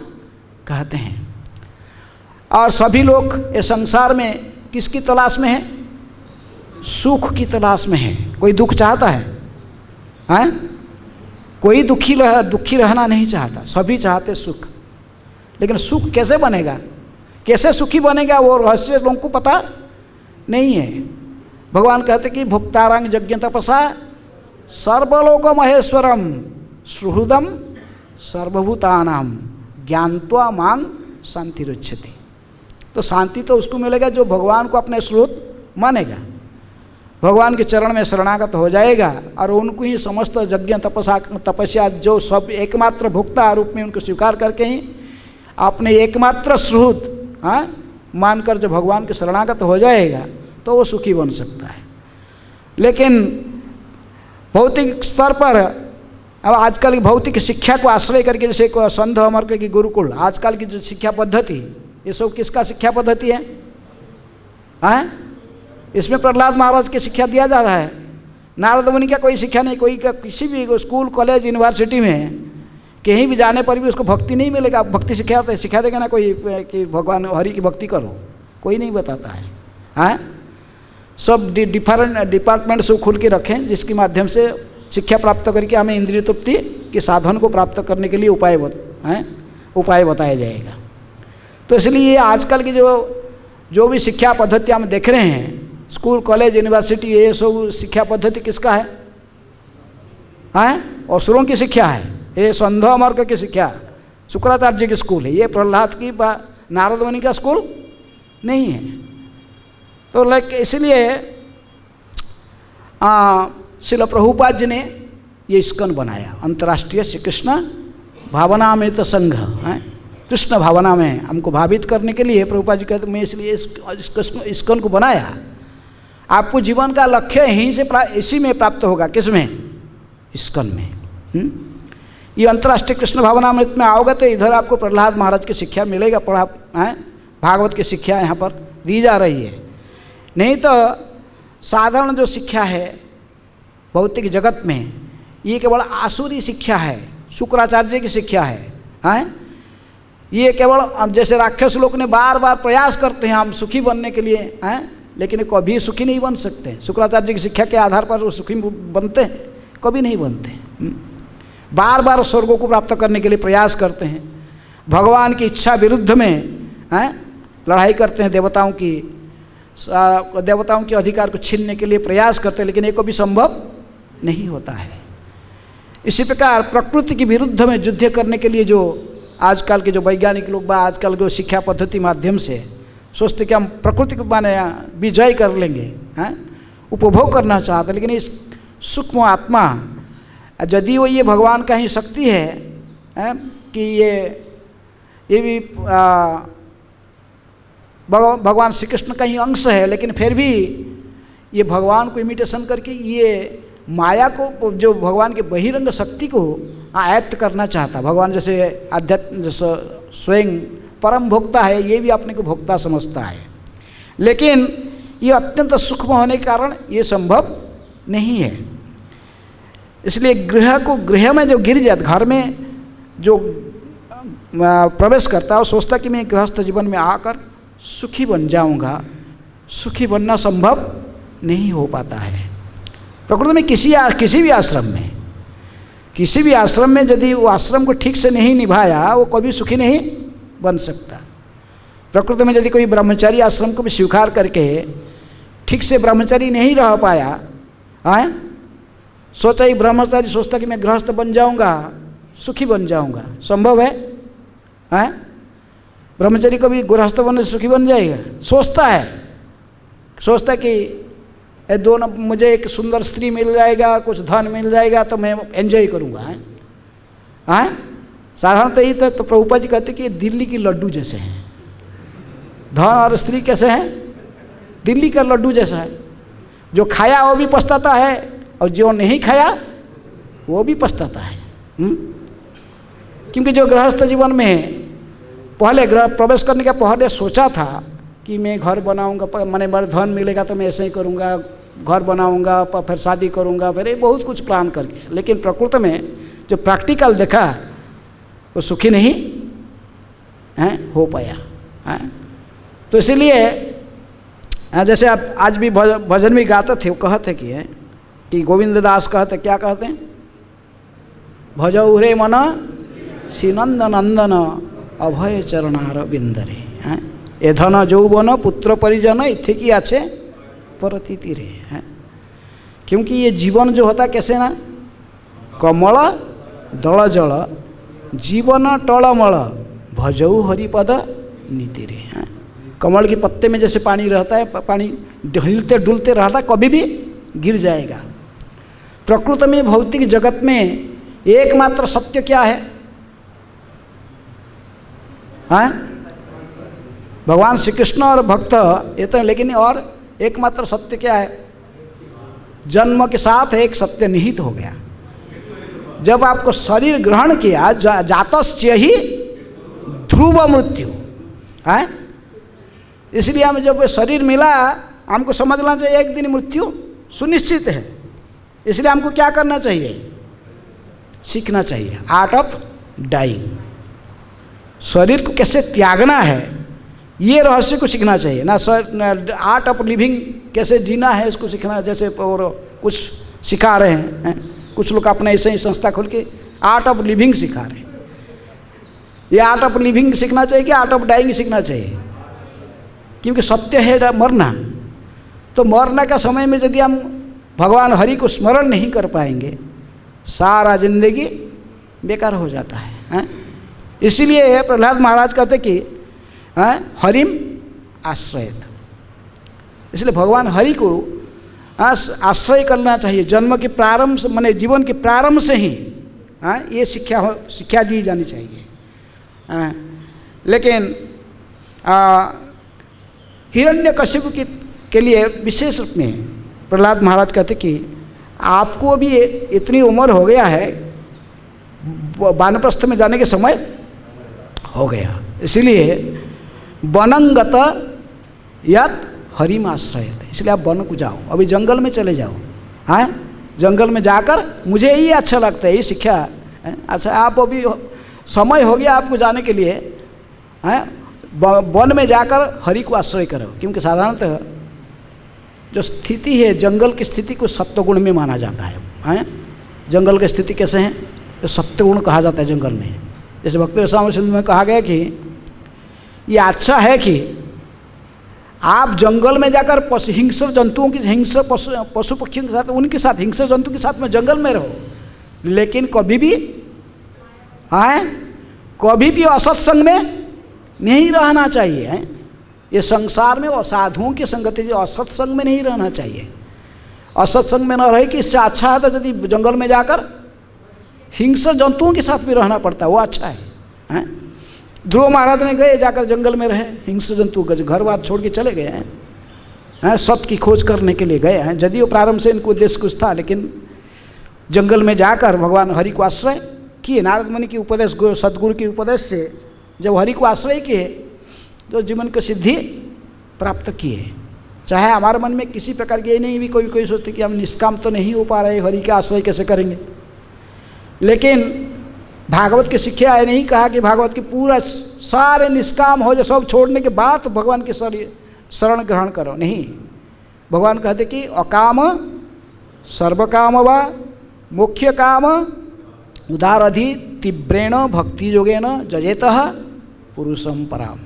कहते हैं। और सभी लोग इस संसार में किसकी तलाश में है? सुख की तलाश में है। कोई दुख चाहता है? हैं? कोई दुखी रहना नहीं चाहता, सभी चाहते सुख। लेकिन सुख कैसे बनेगा, कैसे सुखी बनेगा, वो रहस्य लोगों को पता नहीं है। भगवान कहते कि भुक्तारंग यज्ञ तपसा सर्वलोक महेश्वरम सुहृदम सर्वभूतानाम ज्ञानत्वा मांग शांतिरुच्यति। तो शांति तो उसको मिलेगा जो भगवान को अपने स्रोत मानेगा, भगवान के चरण में शरणागत हो जाएगा, और उनको ही समस्त यज्ञ तपस्या जो सब एकमात्र भुक्ता रूप में उनको स्वीकार करके ही अपने एकमात्र स्रोत मानकर जो भगवान के शरणागत हो जाएगा, तो वो सुखी बन सकता है। लेकिन भौतिक स्तर पर अब आजकल की भौतिक शिक्षा को आश्रय करके, जैसे संध अमर की गुरुकुल, आजकल की जो शिक्षा पद्धति, ये सब किसका शिक्षा पद्धति है? इसमें प्रहलाद महाराज की शिक्षा दिया जा रहा है। नारद मुनि का कोई शिक्षा नहीं। कोई का किसी भी स्कूल कॉलेज यूनिवर्सिटी में कहीं भी जाने पर भी उसको भक्ति नहीं मिलेगा। भक्ति सिखा देगा ना कोई कि भगवान हरि की भक्ति करो, कोई नहीं बताता है। सब डिफरेंट डिपार्टमेंट से खुल के रखें, जिसके माध्यम से शिक्षा प्राप्त करके हमें इंद्रिय तृप्ति के साधन को प्राप्त करने के लिए उपाय बताया जाएगा। तो इसलिए आजकल की जो भी शिक्षा पद्धति हम देख रहे हैं, स्कूल कॉलेज यूनिवर्सिटी, ये सब शिक्षा पद्धति किसका है? असुरों की शिक्षा है। ये संध अमर्क की शिक्षा शुक्राचार्य जी की स्कूल है, ये प्रहलाद की नारद मुनि का स्कूल नहीं है। तो इसलिए श्रील प्रभुपाद जी ने ये इस्कन बनाया, अंतर्राष्ट्रीय श्री कृष्ण भावनामृत संघ। कृष्ण भावना में हमको भावित करने के लिए प्रभुपाद जी कहते मैं इसलिए इस्कन को बनाया। आपको जीवन का लक्ष्य यहीं से इसी में प्राप्त होगा। किसमें? इस्कन में। ये अंतर्राष्ट्रीय कृष्ण भावनामृत में आओगे तो इधर आपको प्रहलाद महाराज की शिक्षा मिलेगा, भागवत की शिक्षा यहाँ पर दी जा रही है। नहीं तो साधारण जो शिक्षा है भौतिक जगत में, ये केवल आसुरी शिक्षा है, शुक्राचार्य की शिक्षा है। ये केवल जैसे राक्षस लोग ने बार बार प्रयास करते हैं हम सुखी बनने के लिए, लेकिन कभी सुखी नहीं बन सकते। शुक्राचार्य की शिक्षा के आधार पर वो सुखी बनते हैं? कभी नहीं बनते। बार बार स्वर्गों को प्राप्त करने के लिए प्रयास करते हैं, भगवान की इच्छा विरुद्ध में लड़ाई करते हैं, देवताओं के अधिकार को छीनने के लिए प्रयास करते हैं, लेकिन ये कभी संभव नहीं होता है। इसी प्रकार प्रकृति के विरुद्ध में युद्ध करने के लिए जो आजकल के जो वैज्ञानिक लोग आजकल के शिक्षा पद्धति माध्यम से सोचते कि हम प्रकृति को माने विजय कर लेंगे, उपभोग करना चाहते, लेकिन इस सूक्ष्म आत्मा यदि वो ये भगवान का ही शक्ति है, कि ये भी भगवान श्री कृष्ण का ही अंश है, लेकिन फिर भी ये भगवान को इमिटेशन करके ये माया को, जो भगवान के बहिरंग शक्ति को आयत्त करना चाहता। भगवान जैसे आध्यात्म स्वयं परम भोक्ता है, ये भी अपने को भोक्ता समझता है, लेकिन ये अत्यंत सूक्ष्म होने के कारण ये संभव नहीं है। इसलिए गृह में जो गिर जाता, घर में जो प्रवेश करता है, वो सोचता कि मैं गृहस्थ जीवन में आकर सुखी बन जाऊंगा। सुखी बनना संभव नहीं हो पाता है। प्रकृति में किसी भी आश्रम में यदि वो आश्रम को ठीक से नहीं निभाया, वो कभी सुखी नहीं बन सकता। प्रकृति में यदि कोई ब्रह्मचारी आश्रम को भी स्वीकार करके ठीक से ब्रह्मचारी नहीं रह पाया, सोचा ही ब्रह्मचारी सोचता कि मैं गृहस्थ बन जाऊंगा, सुखी बन जाऊंगा, संभव है? ब्रह्मचारी कभी गृहस्थ बनने से सुखी बन जाएगा? सोचता है कि ये दोनों, मुझे एक सुंदर स्त्री मिल जाएगा, कुछ धन मिल जाएगा तो मैं एंजॉय करूँगा। हाँ, साधारणतः ही तो प्रभुपाद जी कहते कि दिल्ली की लड्डू जैसे हैं। धन और स्त्री कैसे हैं? दिल्ली का लड्डू जैसा है। जो खाया वो भी पछताता है और जो नहीं खाया वो भी पछताता है। क्योंकि जो गृहस्थ जीवन में पहले गृह प्रवेश करने का पहले सोचा था कि मैं घर बनाऊंगा, मैंने बड़ा धन मिलेगा तो मैं ऐसे ही करूंगा, घर बनाऊंगा, फिर शादी करूंगा, फिर ये बहुत कुछ प्लान करके, लेकिन प्रकृति में जो प्रैक्टिकल देखा वो सुखी नहीं हो पाया। तो इसीलिए जैसे आप आज भी भजन में गाते थे, वो कहते कि गोविंद दास कहते, क्या कहते हैं? भजऊ रे मन श्रीनंद नंदन अभय चरणार बिंदरे। ए धन যৌবন पुत्र परिजन इथे की आछे परती तीरे। क्योंकि ये जीवन जो होता कैसे ना, कमल दल जल जीवन टलमल भजऊ हरिपद नीति रे। कमल के पत्ते में जैसे पानी रहता है, पानी हिलते डुलते रहता है, कभी भी गिर जाएगा। प्रकृति में, भौतिक जगत में एकमात्र सत्य क्या है? भगवान श्री कृष्ण और भक्त ये तो, लेकिन और एकमात्र सत्य क्या है? जन्म के साथ एक सत्य निहित हो गया। जब आपको शरीर ग्रहण किया, जातस्य ही ध्रुव मृत्यु है। इसलिए हमें जब शरीर मिला, हमको समझना चाहिए एक दिन मृत्यु सुनिश्चित है। इसलिए हमको क्या करना चाहिए? सीखना चाहिए आर्ट ऑफ डाइंग। शरीर को कैसे त्यागना है, ये रहस्य को सीखना चाहिए ना। आर्ट ऑफ लिविंग कैसे जीना है, इसको सीखना। जैसे और कुछ सिखा रहे हैं, कुछ लोग अपने ऐसे ही संस्था खोल के आर्ट ऑफ लिविंग सिखा रहे हैं। ये आर्ट ऑफ लिविंग सीखना चाहिए कि आर्ट ऑफ डाइंग सीखना चाहिए? क्योंकि सत्य है मरना। तो मरने का समय में यदि हम भगवान हरि को स्मरण नहीं कर पाएंगे, सारा जिंदगी बेकार हो जाता है। इसीलिए प्रहलाद महाराज कहते कि हरिम आश्रयत। इसलिए भगवान हरि को आश्रय करना चाहिए। जन्म के प्रारंभ से, माने जीवन के प्रारंभ से ही ये शिक्षा दी जानी चाहिए। लेकिन हिरण्यकशिपु के लिए विशेष रूप में प्रहलाद महाराज कहते कि आपको भी इतनी उम्र हो गया है, वानप्रस्थ में जाने के समय हो गया, इसीलिए वनंगत यत हरिम आश्रयत। इसलिए आप वन को जाओ, अभी जंगल में चले जाओ। जंगल में जाकर मुझे ये अच्छा लगता है, ये शिक्षा। अच्छा, आप अभी समय हो गया आपको जाने के लिए, वन में जाकर हरि को आश्रय करो। क्योंकि साधारणतः जो स्थिति है, जंगल की स्थिति को सत्वगुण में माना जाता है। जंगल की स्थिति कैसे है? तो सत्वगुण कहा जाता है जंगल में। जैसे भक्ति रसामृत सिंधु में कहा गया कि ये अच्छा है कि आप जंगल में जाकर हिंसक जंतुओं की, हिंसक पशु पक्षियों के साथ, उनके साथ, हिंसक जंतु के साथ में जंगल में रहो, लेकिन कभी भी असत्संग में नहीं रहना चाहिए। ये संसार में असाधुओं की संगति, जो असत्संग में नहीं रहना चाहिए। असत्संग में न रहे कि इससे अच्छा है तो यदि जंगल में जाकर हिंसक जंतुओं के साथ भी रहना पड़ता है, वो अच्छा है। ध्रुव महाराज ने गए, जाकर जंगल में रहे, हिंसक जंतु घर बार छोड़ के चले गए हैं। सत्य की खोज करने के लिए गए हैं। यदि वो प्रारंभ से इनको उद्देश्य कुछ था, लेकिन जंगल में जाकर भगवान हरि को आश्रय किए। नारद मुनि की उपदेश, सदगुरु की उपदेश से जब हरि को आश्रय किए तो जीवन को सिद्धि प्राप्त किए। चाहे हमारे मन में किसी प्रकार की ये नहीं भी कोई सोचते कि हम निष्काम तो नहीं हो पा रहे, हरि का आश्रय कैसे करेंगे। लेकिन भागवत की शिक्षा है, नहीं कहा कि भागवत की पूरा सारे निष्काम हो जाए, सब छोड़ने के बाद भगवान के शरण ग्रहण करो। नहीं, भगवान कहते कि अकाम सर्वकाम व मुख्य काम उदारधि तीव्रेण भक्ति योगेन जजेतः पुरुषम पराम।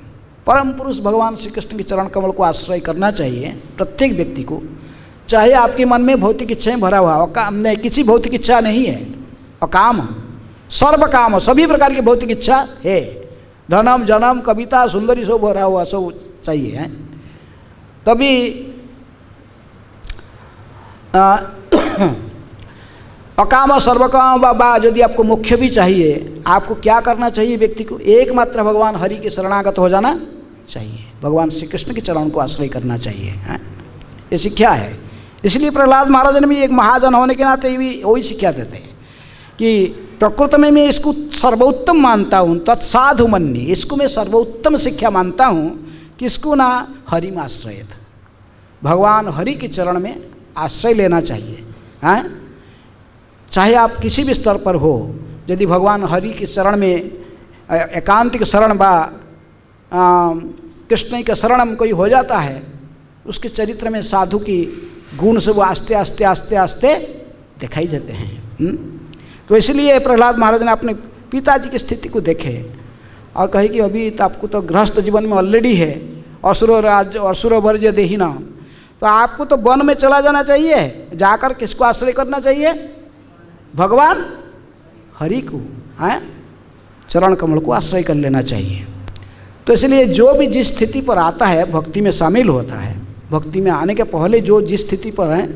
परम पुरुष भगवान श्री कृष्ण के चरण कमल को आश्रय करना चाहिए प्रत्येक व्यक्ति को। चाहे आपके मन में भौतिक इच्छाएं भरा हुआ, अकाम नहीं, किसी भौतिक इच्छा नहीं है, अकाम सर्व काम, सभी प्रकार की भौतिक इच्छा है, धनम जनम कविता सुंदरी सब भरा हुआ सब चाहिए है। तभी अकाम सर्वकाम बा, यदि आपको मोक्ष भी चाहिए, आपको क्या करना चाहिए? व्यक्ति को एकमात्र भगवान हरि के शरणागत हो जाना चाहिए, भगवान श्री कृष्ण के चरण को आश्रय करना चाहिए है। ये शिक्षा है। इसलिए प्रहलाद महाराज ने भी एक महाजन होने के नाते भी वही शिक्षा देते हैं कि प्रकृत में मैं इसको सर्वोत्तम मानता हूँ, तत्साधु मन्नी, इसको मैं सर्वोत्तम शिक्षा मानता हूँ कि इसको ना हरि में आश्रयत, भगवान हरि के चरण में आश्रय लेना चाहिए हैं। चाहे आप किसी भी स्तर पर हो, यदि भगवान हरि के शरण में एकांतिक शरण बा कृष्ण के शरण में कोई हो जाता है, उसके चरित्र में साधु की गुण से वो आस्ते आस्ते आस्ते आस्ते दिखाई देते हैं। तो इसलिए प्रहलाद महाराज ने अपने पिताजी की स्थिति को देखे और कहे कि अभी तो आपको तो गृहस्थ जीवन में ऑलरेडी है, असुरो वर्ज्य देहिना, तो आपको तो वन में चला जाना चाहिए, जाकर किसको आश्रय करना चाहिए? भगवान हरि को हैं, चरण कमल को आश्रय कर लेना चाहिए। तो इसलिए जो भी जिस स्थिति पर आता है भक्ति में शामिल होता है, भक्ति में आने के पहले जो जिस स्थिति पर हैं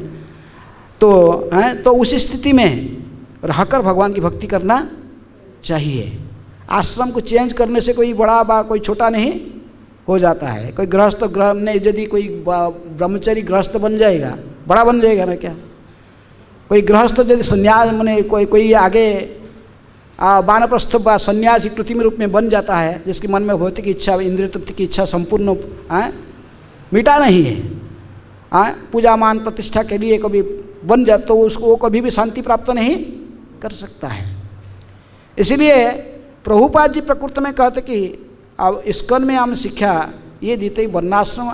तो उसी स्थिति में रहकर भगवान की भक्ति करना चाहिए। आश्रम को चेंज करने से कोई बड़ा बा कोई छोटा नहीं हो जाता है। कोई गृहस्थ ने यदि कोई ब्रह्मचारी गृहस्थ बन जाएगा, बड़ा बन जाएगा ना क्या? कोई गृहस्थ यदि संन्यास मैंने कोई आगे वानप्रस्थ व सन्यासी कृत्रिम रूप में बन जाता है, जिसके मन में भौतिक इच्छा इंद्रिय तृप्ति की इच्छा संपूर्ण मिटा नहीं है, पूजा मान प्रतिष्ठा के लिए कभी बन जाए तो उसको वो कभी भी शांति प्राप्त नहीं कर सकता है। इसलिए प्रभुपाद जी प्रकृत में कहते कि अब इस्कन में हम शिक्षा ये देते वर्णाश्रम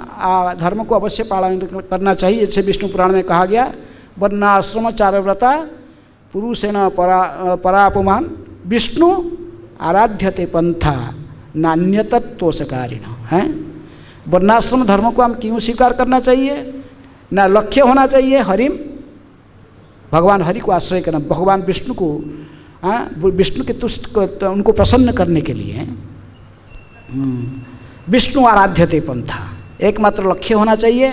धर्म को अवश्य पालन करना चाहिए। जैसे विष्णु पुराण में कहा गया, वर्णाश्रम चारव्रता पुरुषेण परापमान विष्णु आराध्यते पंथा नान्यतत्वोषकारिण हैं। वर्णाश्रम धर्म को हम क्यों स्वीकार करना चाहिए? ना लक्ष्य होना चाहिए हरिम, भगवान हरि को आश्रय करना, भगवान विष्णु को विष्णु के तुष्ट उनको प्रसन्न करने के लिए विष्णु आराध्यते पंथा एकमात्र लक्ष्य होना चाहिए।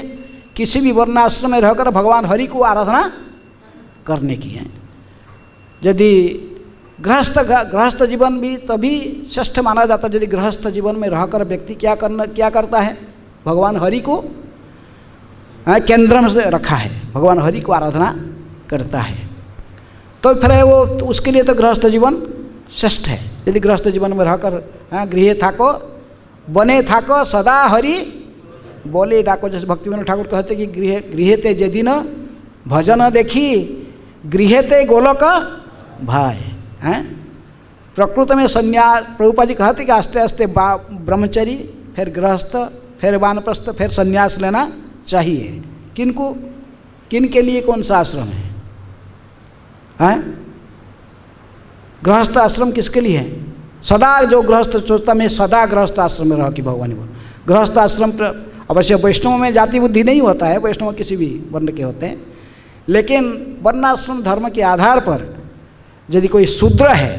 किसी भी वर्णाश्रम में रहकर भगवान हरि को आराधना करने की है। यदि गृहस्थ जीवन भी तभी श्रेष्ठ माना जाता है यदि गृहस्थ जीवन में रहकर व्यक्ति क्या करता है? भगवान हरि को केंद्र में से रखा है, भगवान हरि को आराधना करता है, तो फिर वो तो उसके लिए तो गृहस्थ जीवन श्रेष्ठ है। यदि गृहस्थ जीवन में रहकर गृहे थाको बने थाको सदा हरि बोले डाको, जैसे भक्ति विनोद ठाकुर कहते कि गृहेते यदि न भजन देखी गृहेते गोलोक भाई हैं। प्रकृत में संन्यास प्रभुपाद जी कहते कि आस्ते आस्ते ब्रह्मचरी फिर गृहस्थ फिर वानप्रस्थ फिर संन्यास लेना चाहिए। किन के लिए कौन सा आश्रम है? गृहस्थ आश्रम किसके लिए है? सदा जो गृहस्थ सोचता मैं सदा गृहस्थ आश्रम में रह कि भगवान बोल। गृहस्थ आश्रम अवश्य वैष्णव में जाति बुद्धि नहीं होता है, वैष्णव किसी भी वर्ण के होते हैं, लेकिन वर्णाश्रम धर्म के आधार पर यदि कोई शूद्र है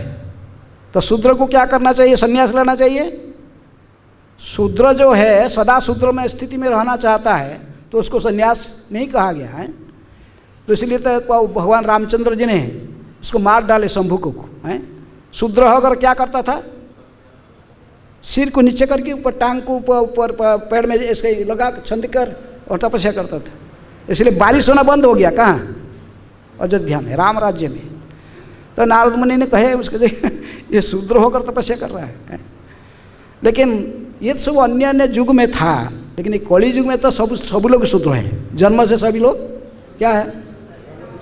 तो शूद्र को क्या करना चाहिए? संन्यास लेना चाहिए। शूद्र जो है सदा शूद्र में स्थिति में रहना चाहता है तो उसको संन्यास नहीं कहा गया है। तो इसलिए तो भगवान रामचंद्र जी ने उसको मार डाले शंभु को हैं। शूद्र होकर क्या करता था? सिर को नीचे करके ऊपर टांग को ऊपर पैर में इसके लगा छंद कर और तपस्या करता था। इसलिए बारिश होना बंद हो गया। कहाँ? अयोध्या में, राम राज्य में। तो नारद मुनि ने कहे उसके ये शूद्र होकर तपस्या कर रहा है। लेकिन ये सब अन्य युग में था, लेकिन कली युग में तो सब लोग शूद्र हैं। जन्म से सभी लोग क्या है?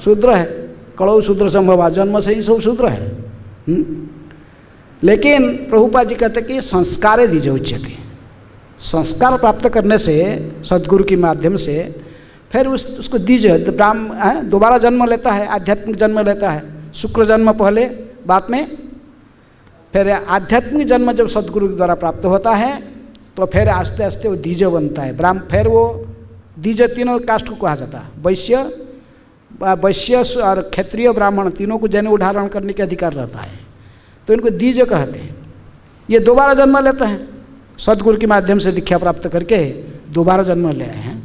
शूद्र है। कलौ शूद्र संभवा, जन्म से ही सब शूद्र है। लेकिन प्रभुपाद जी कहते कि संस्कारे दीजे उच्यते, संस्कार प्राप्त करने से सद्गुरु के माध्यम से फिर उसको दीजिए दोबारा जन्म लेता है, आध्यात्मिक जन्म लेता है। शुक्र जन्म पहले, बाद में फिर आध्यात्मिक जन्म जब सद्गुरु द्वारा प्राप्त होता है तो फिर आस्ते आस्ते वो दीज बनता है। फिर वो दीज तीनों कास्ट को कहा जाता है। वैश्य और क्षत्रिय ब्राह्मण तीनों को जन उदाहरण करने के अधिकार रहता है, तो इनको दीज कहते हैं। ये दोबारा जन्म लेते हैं, सदगुरु के माध्यम से दीक्षा प्राप्त करके दोबारा जन्म ले आए हैं।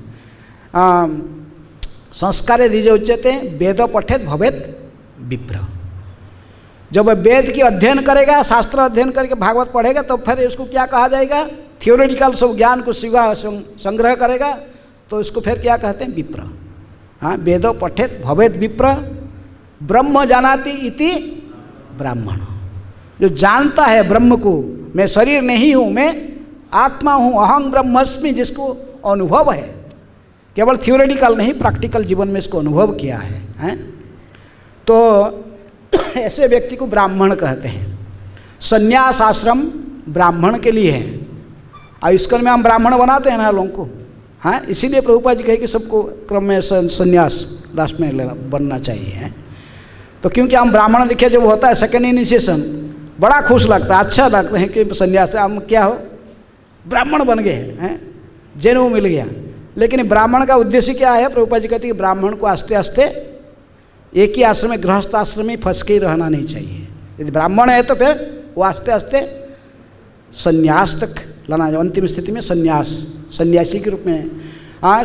संस्कारे दीजे उच्यते वेद पठेत भवेत विप्र। जब वेद की अध्ययन करेगा, शास्त्र अध्ययन करके भागवत पढ़ेगा, तो फिर उसको क्या कहा जाएगा? थियोरेटिकल सब ज्ञान को संग्रह करेगा तो इसको फिर क्या कहते हैं? विप्र। हाँ, वेदो पठेत भवेत विप्र ब्रह्म जानाति इति ब्राह्मण। जो जानता है ब्रह्म को, मैं शरीर नहीं हूँ, मैं आत्मा हूँ, अहं ब्रह्मस्मि, जिसको अनुभव है, केवल थियोरेटिकल नहीं, प्रैक्टिकल जीवन में इसको अनुभव किया है, तो ऐसे व्यक्ति को ब्राह्मण कहते हैं। संन्यास आश्रम ब्राह्मण के लिए है, और इसकर में हम ब्राह्मण बनाते हैं ना लोगों को। हाँ, इसीलिए प्रभुपाद जी कहे कि सबको क्रम में संन्यास लास्ट में लेना बनना चाहिए है। तो क्योंकि हम ब्राह्मण दिखे जब होता है सेकेंड इनिशिएशन, बड़ा खुश लगता है, अच्छा लगता है कि संन्यास से हम क्या हो, ब्राह्मण बन गए हैं, जनेऊ मिल गया। लेकिन ब्राह्मण का उद्देश्य क्या है? प्रभुपाद जी कहते हैं कि ब्राह्मण को आस्ते आस्ते एक ही आश्रम में, गृहस्थ आश्रम में फंस के ही रहना नहीं चाहिए। यदि ब्राह्मण है तो फिर वो आस्ते आस्ते संन्यास तक लाना चाहिए। अंतिम स्थिति में संन्यास, सन्यासी के रूप में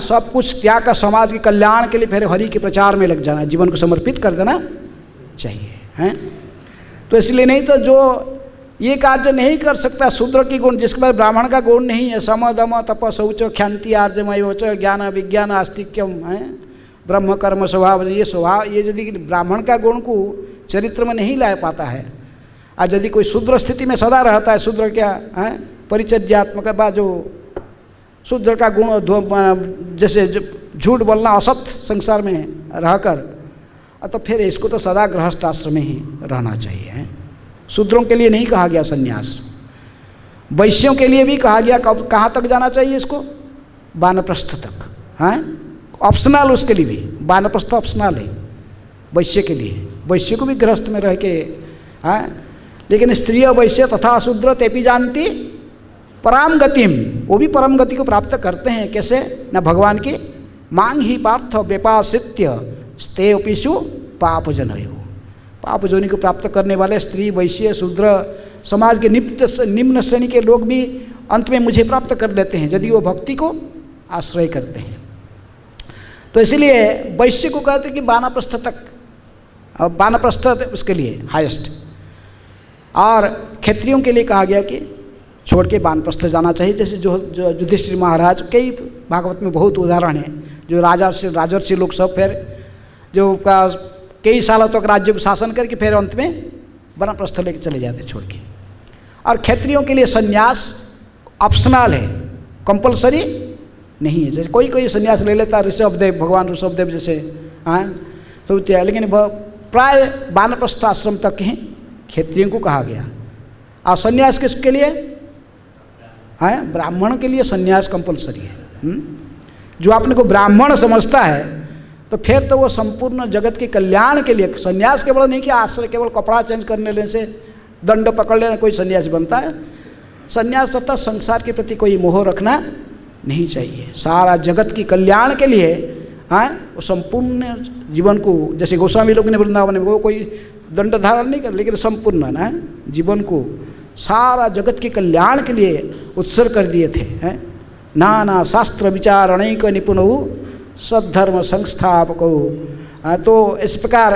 सब कुछ त्याग का समाज के कल्याण के लिए फिर हरि के प्रचार में लग जाना, जीवन को समर्पित कर देना चाहिए, हैं। तो इसलिए नहीं तो जो ये कार्य नहीं कर सकता, शूद्र की गुण, जिसके पास ब्राह्मण का गुण नहीं है, सम दम तप शौच क्षांति आर्जमय ज्ञान विज्ञान आस्तिक्यम है, ब्रह्म कर्म स्वभाव, ये स्वभाव, ये यदि ब्राह्मण का गुण को चरित्र में नहीं ला पाता है, और यदि कोई शूद्र स्थिति में सदा रहता है, शूद्र क्या है, परिचर्यात्मक बाद जो शूद्र का गुण, जैसे झूठ बोलना, असत संसार में रहकर, तो फिर इसको तो सदा गृहस्थ आश्रम में ही रहना चाहिए। शूद्रों के लिए नहीं कहा गया संन्यास, वैश्यों के लिए भी कहा गया। कब, कहाँ तक जाना चाहिए इसको? वानप्रस्थ तक, हैं, ऑप्शनल उसके लिए भी, वानप्रस्थ ऑप्शनल है वैश्य के लिए। वैश्य को भी गृहस्थ में रह के, हैं, लेकिन स्त्रीय वैश्य तथा शूद्र तेपी जानती पराम गतिम, वो भी परम गति को प्राप्त करते हैं। कैसे? न भगवान की मांग ही पार्थ व्यपाश्रित्य स्ते उपिशु पाप जनयो। पाप जोनि को प्राप्त करने वाले स्त्री, वैश्य, शूद्र, समाज के निम्न श्रेणी के लोग भी अंत में मुझे प्राप्त कर लेते हैं यदि वो भक्ति को आश्रय करते हैं। तो इसलिए वैश्य को कहते हैं कि वानप्रस्थ तक, वानप्रस्थ उसके लिए हाईएस्ट, और क्षत्रियों के लिए कहा गया कि छोड़ के वानप्रस्थ जाना चाहिए। जैसे जो युधिष्ठिर महाराज, कई भागवत में बहुत उदाहरण है, जो राजर्षि लोग सब फिर जो कई सालों तक राज्य को शासन करके फिर अंत में वानप्रस्थ लेके चले जाते छोड़ के। और क्षत्रियों के लिए संन्यास ऑप्शनल है, कंपलसरी नहीं है। जैसे कोई कोई संन्यास ले लेता, ऋषभदेव, भगवान ऋषभदेव जैसे, हाँ, तो लेकिन प्राय वानप्रस्थ आश्रम तक ही क्षत्रियों को कहा गया। और संन्यास किसके लिए है? ब्राह्मण के लिए संन्यास कंपलसरी है। जो अपने को ब्राह्मण समझता है तो फिर तो वो संपूर्ण जगत के कल्याण के लिए, संन्यास केवल नहीं कि आश्रय केवल कपड़ा चेंज करने लेने से, दंड पकड़ लेना कोई संन्यास बनता है। संन्यास तथा संसार के प्रति कोई मोह रखना नहीं चाहिए, सारा जगत की कल्याण के लिए, हाँ, वो संपूर्ण जीवन को, जैसे गोस्वामी लोग ने वृंदावन में वो कोई दंड धारण नहीं कर, लेकिन संपूर्ण ना जीवन को सारा जगत के कल्याण के लिए उत्सर्ग कर दिए थे, हैं। नाना शास्त्र विचार अनेक निपुण सद्धर्म संस्थापक। तो इस प्रकार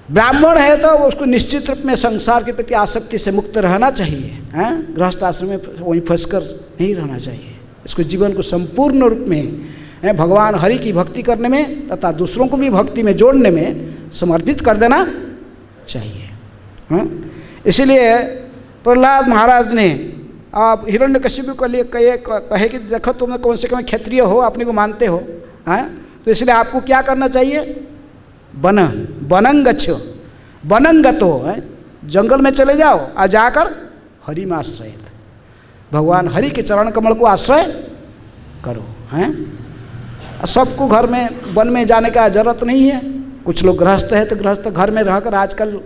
ब्राह्मण है तो उसको निश्चित रूप में संसार के प्रति आसक्ति से मुक्त रहना चाहिए, हैं। गृहस्थ आश्रम में वहीं फंसकर नहीं रहना चाहिए। इसको जीवन को संपूर्ण रूप में भगवान हरि की भक्ति करने में तथा दूसरों को भी भक्ति में जोड़ने में समर्पित कर देना चाहिए, हाँ। इसीलिए प्रहलाद महाराज ने आप हिरण्यकशिपु के लिए कहे कि देखो तुम कौन से कौन क्षत्रिय हो, अपने को मानते हो, हैं। तो इसलिए आपको क्या करना चाहिए? बनंगच्छो, बनंगतो, है, जंगल में चले जाओ और जाकर हरि में आश्रय, भगवान हरि के चरण कमल को आश्रय करो, हैं। सबको घर में वन में जाने का जरूरत नहीं है। कुछ लोग गृहस्थ है तो गृहस्थ घर में रहकर, आजकल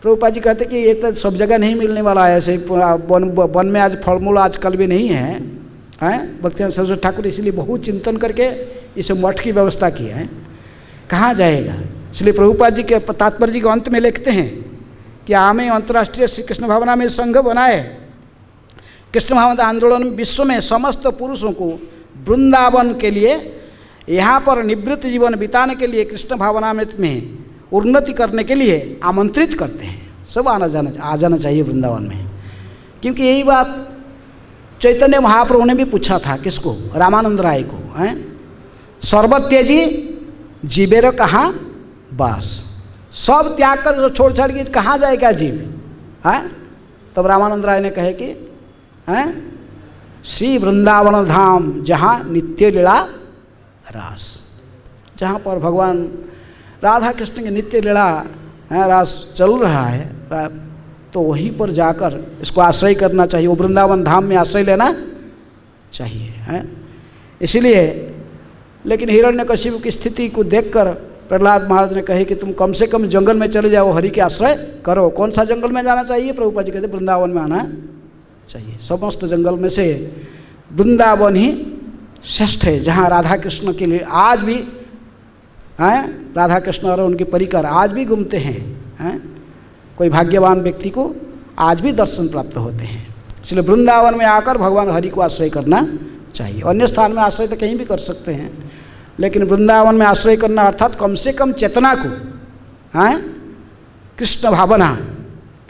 प्रभुपाद जी कहते कि ये तो सब जगह नहीं मिलने वाला है, ऐसे वन में आज फल मूल आजकल भी नहीं है, हैं। भक्तिनाथ सरस्वती ठाकुर इसलिए बहुत चिंतन करके इस मठ की व्यवस्था की है। कहाँ जाएगा? इसलिए प्रभुपाद जी के तात्पर्य जी के अंत में लिखते हैं कि हमें अंतर्राष्ट्रीय श्री कृष्ण भावना में संघ बनाए। कृष्ण भावना आंदोलन विश्व में समस्त पुरुषों को वृंदावन के लिए, यहाँ पर निवृत्त जीवन बिताने के लिए, कृष्ण भावनामृत में उन्नति करने के लिए आमंत्रित करते हैं। सब आ जाना चाहिए वृंदावन में, क्योंकि यही बात चैतन्य महाप्रभु ने भी पूछा था। किसको? रामानंद राय को। हैं, सर्वत्यजी जीवेर कहाँ बास, सब त्याग कर छोड़ छाड़ के कहाँ जाएगा जीव? हैं, तब रामानंद राय ने कहे कि हैं, श्री वृंदावन धाम जहाँ नित्य लीला रास, जहाँ पर भगवान राधा कृष्ण की नित्य लीला रास चल रहा है, तो वहीं पर जाकर इसको आश्रय करना चाहिए। वो वृंदावन धाम में आश्रय लेना चाहिए। हैं, इसीलिए लेकिन हिरण्यकशिपु की स्थिति को देखकर प्रहलाद महाराज ने कहे कि तुम कम से कम जंगल में चले जाओ, हरि के आश्रय करो। कौन सा जंगल में जाना चाहिए? प्रभुपाद जी कहते वृंदावन में आना चाहिए। समस्त जंगल में से वृंदावन ही श्रेष्ठ है, जहाँ राधा कृष्ण के लिए आज भी हैं, राधा कृष्ण और उनके परिकर आज भी घूमते हैं। कोई भाग्यवान व्यक्ति को आज भी दर्शन प्राप्त होते हैं। इसलिए वृंदावन में आकर भगवान हरि को आश्रय करना चाहिए। अन्य स्थान में आश्रय तो कहीं भी कर सकते हैं, लेकिन वृंदावन में आश्रय करना अर्थात कम से कम चेतना को कृष्ण भावना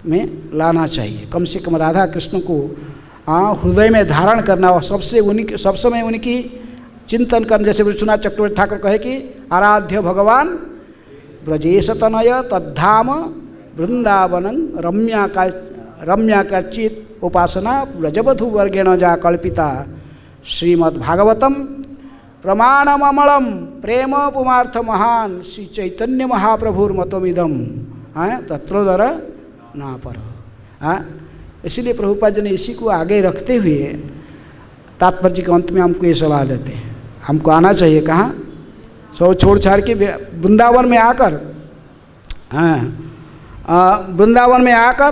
में लाना चाहिए। कम से कम राधा कृष्ण को हृदय में धारण करना और सब समय उनकी चिंतन करना। जैसे विश्वनाथ चक्रवर्ती ठाकुर कहे कि आराध्य भगवान ब्रजेश तनय तद्धाम वृंदावन रम्या का चित उपासना ब्रजवधु वर्गेण जा कल्पिता श्रीमद्भागवतम प्रमाणममलम प्रेम पुमार्थ महान श्री चैतन्य महाप्रभुर्मतोमिदम तत्रोदर ना पर। इसीलिए प्रभुपाद जी ने इसी को आगे रखते हुए तात्पर्य जी के अंत में हमको ये सलाह देते हैं, हमको आना चाहिए। कहाँ? सब छोड़ छाड़ के वृंदावन में आकर वृंदावन में आकर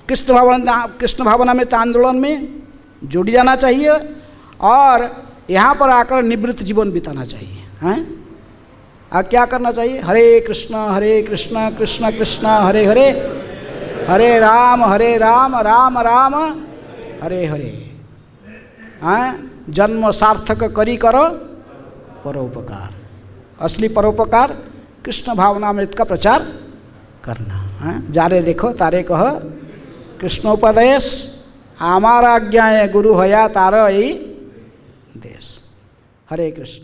कृष्ण भावना में आंदोलन में जुड़ जाना चाहिए और यहाँ पर आकर निवृत्त जीवन बिताना चाहिए। हैं, क्या करना चाहिए? हरे कृष्ण कृष्ण कृष्ण हरे हरे, हरे राम राम राम हरे हरे। जन्म सार्थक करी करो परोपकार। असली परोपकार कृष्ण भावनामृत का प्रचार करना। जारे देखो तारे कह कृष्णोपदेश, आमार आज्ञा गुरु हया तार यही देश। हरे कृष्ण।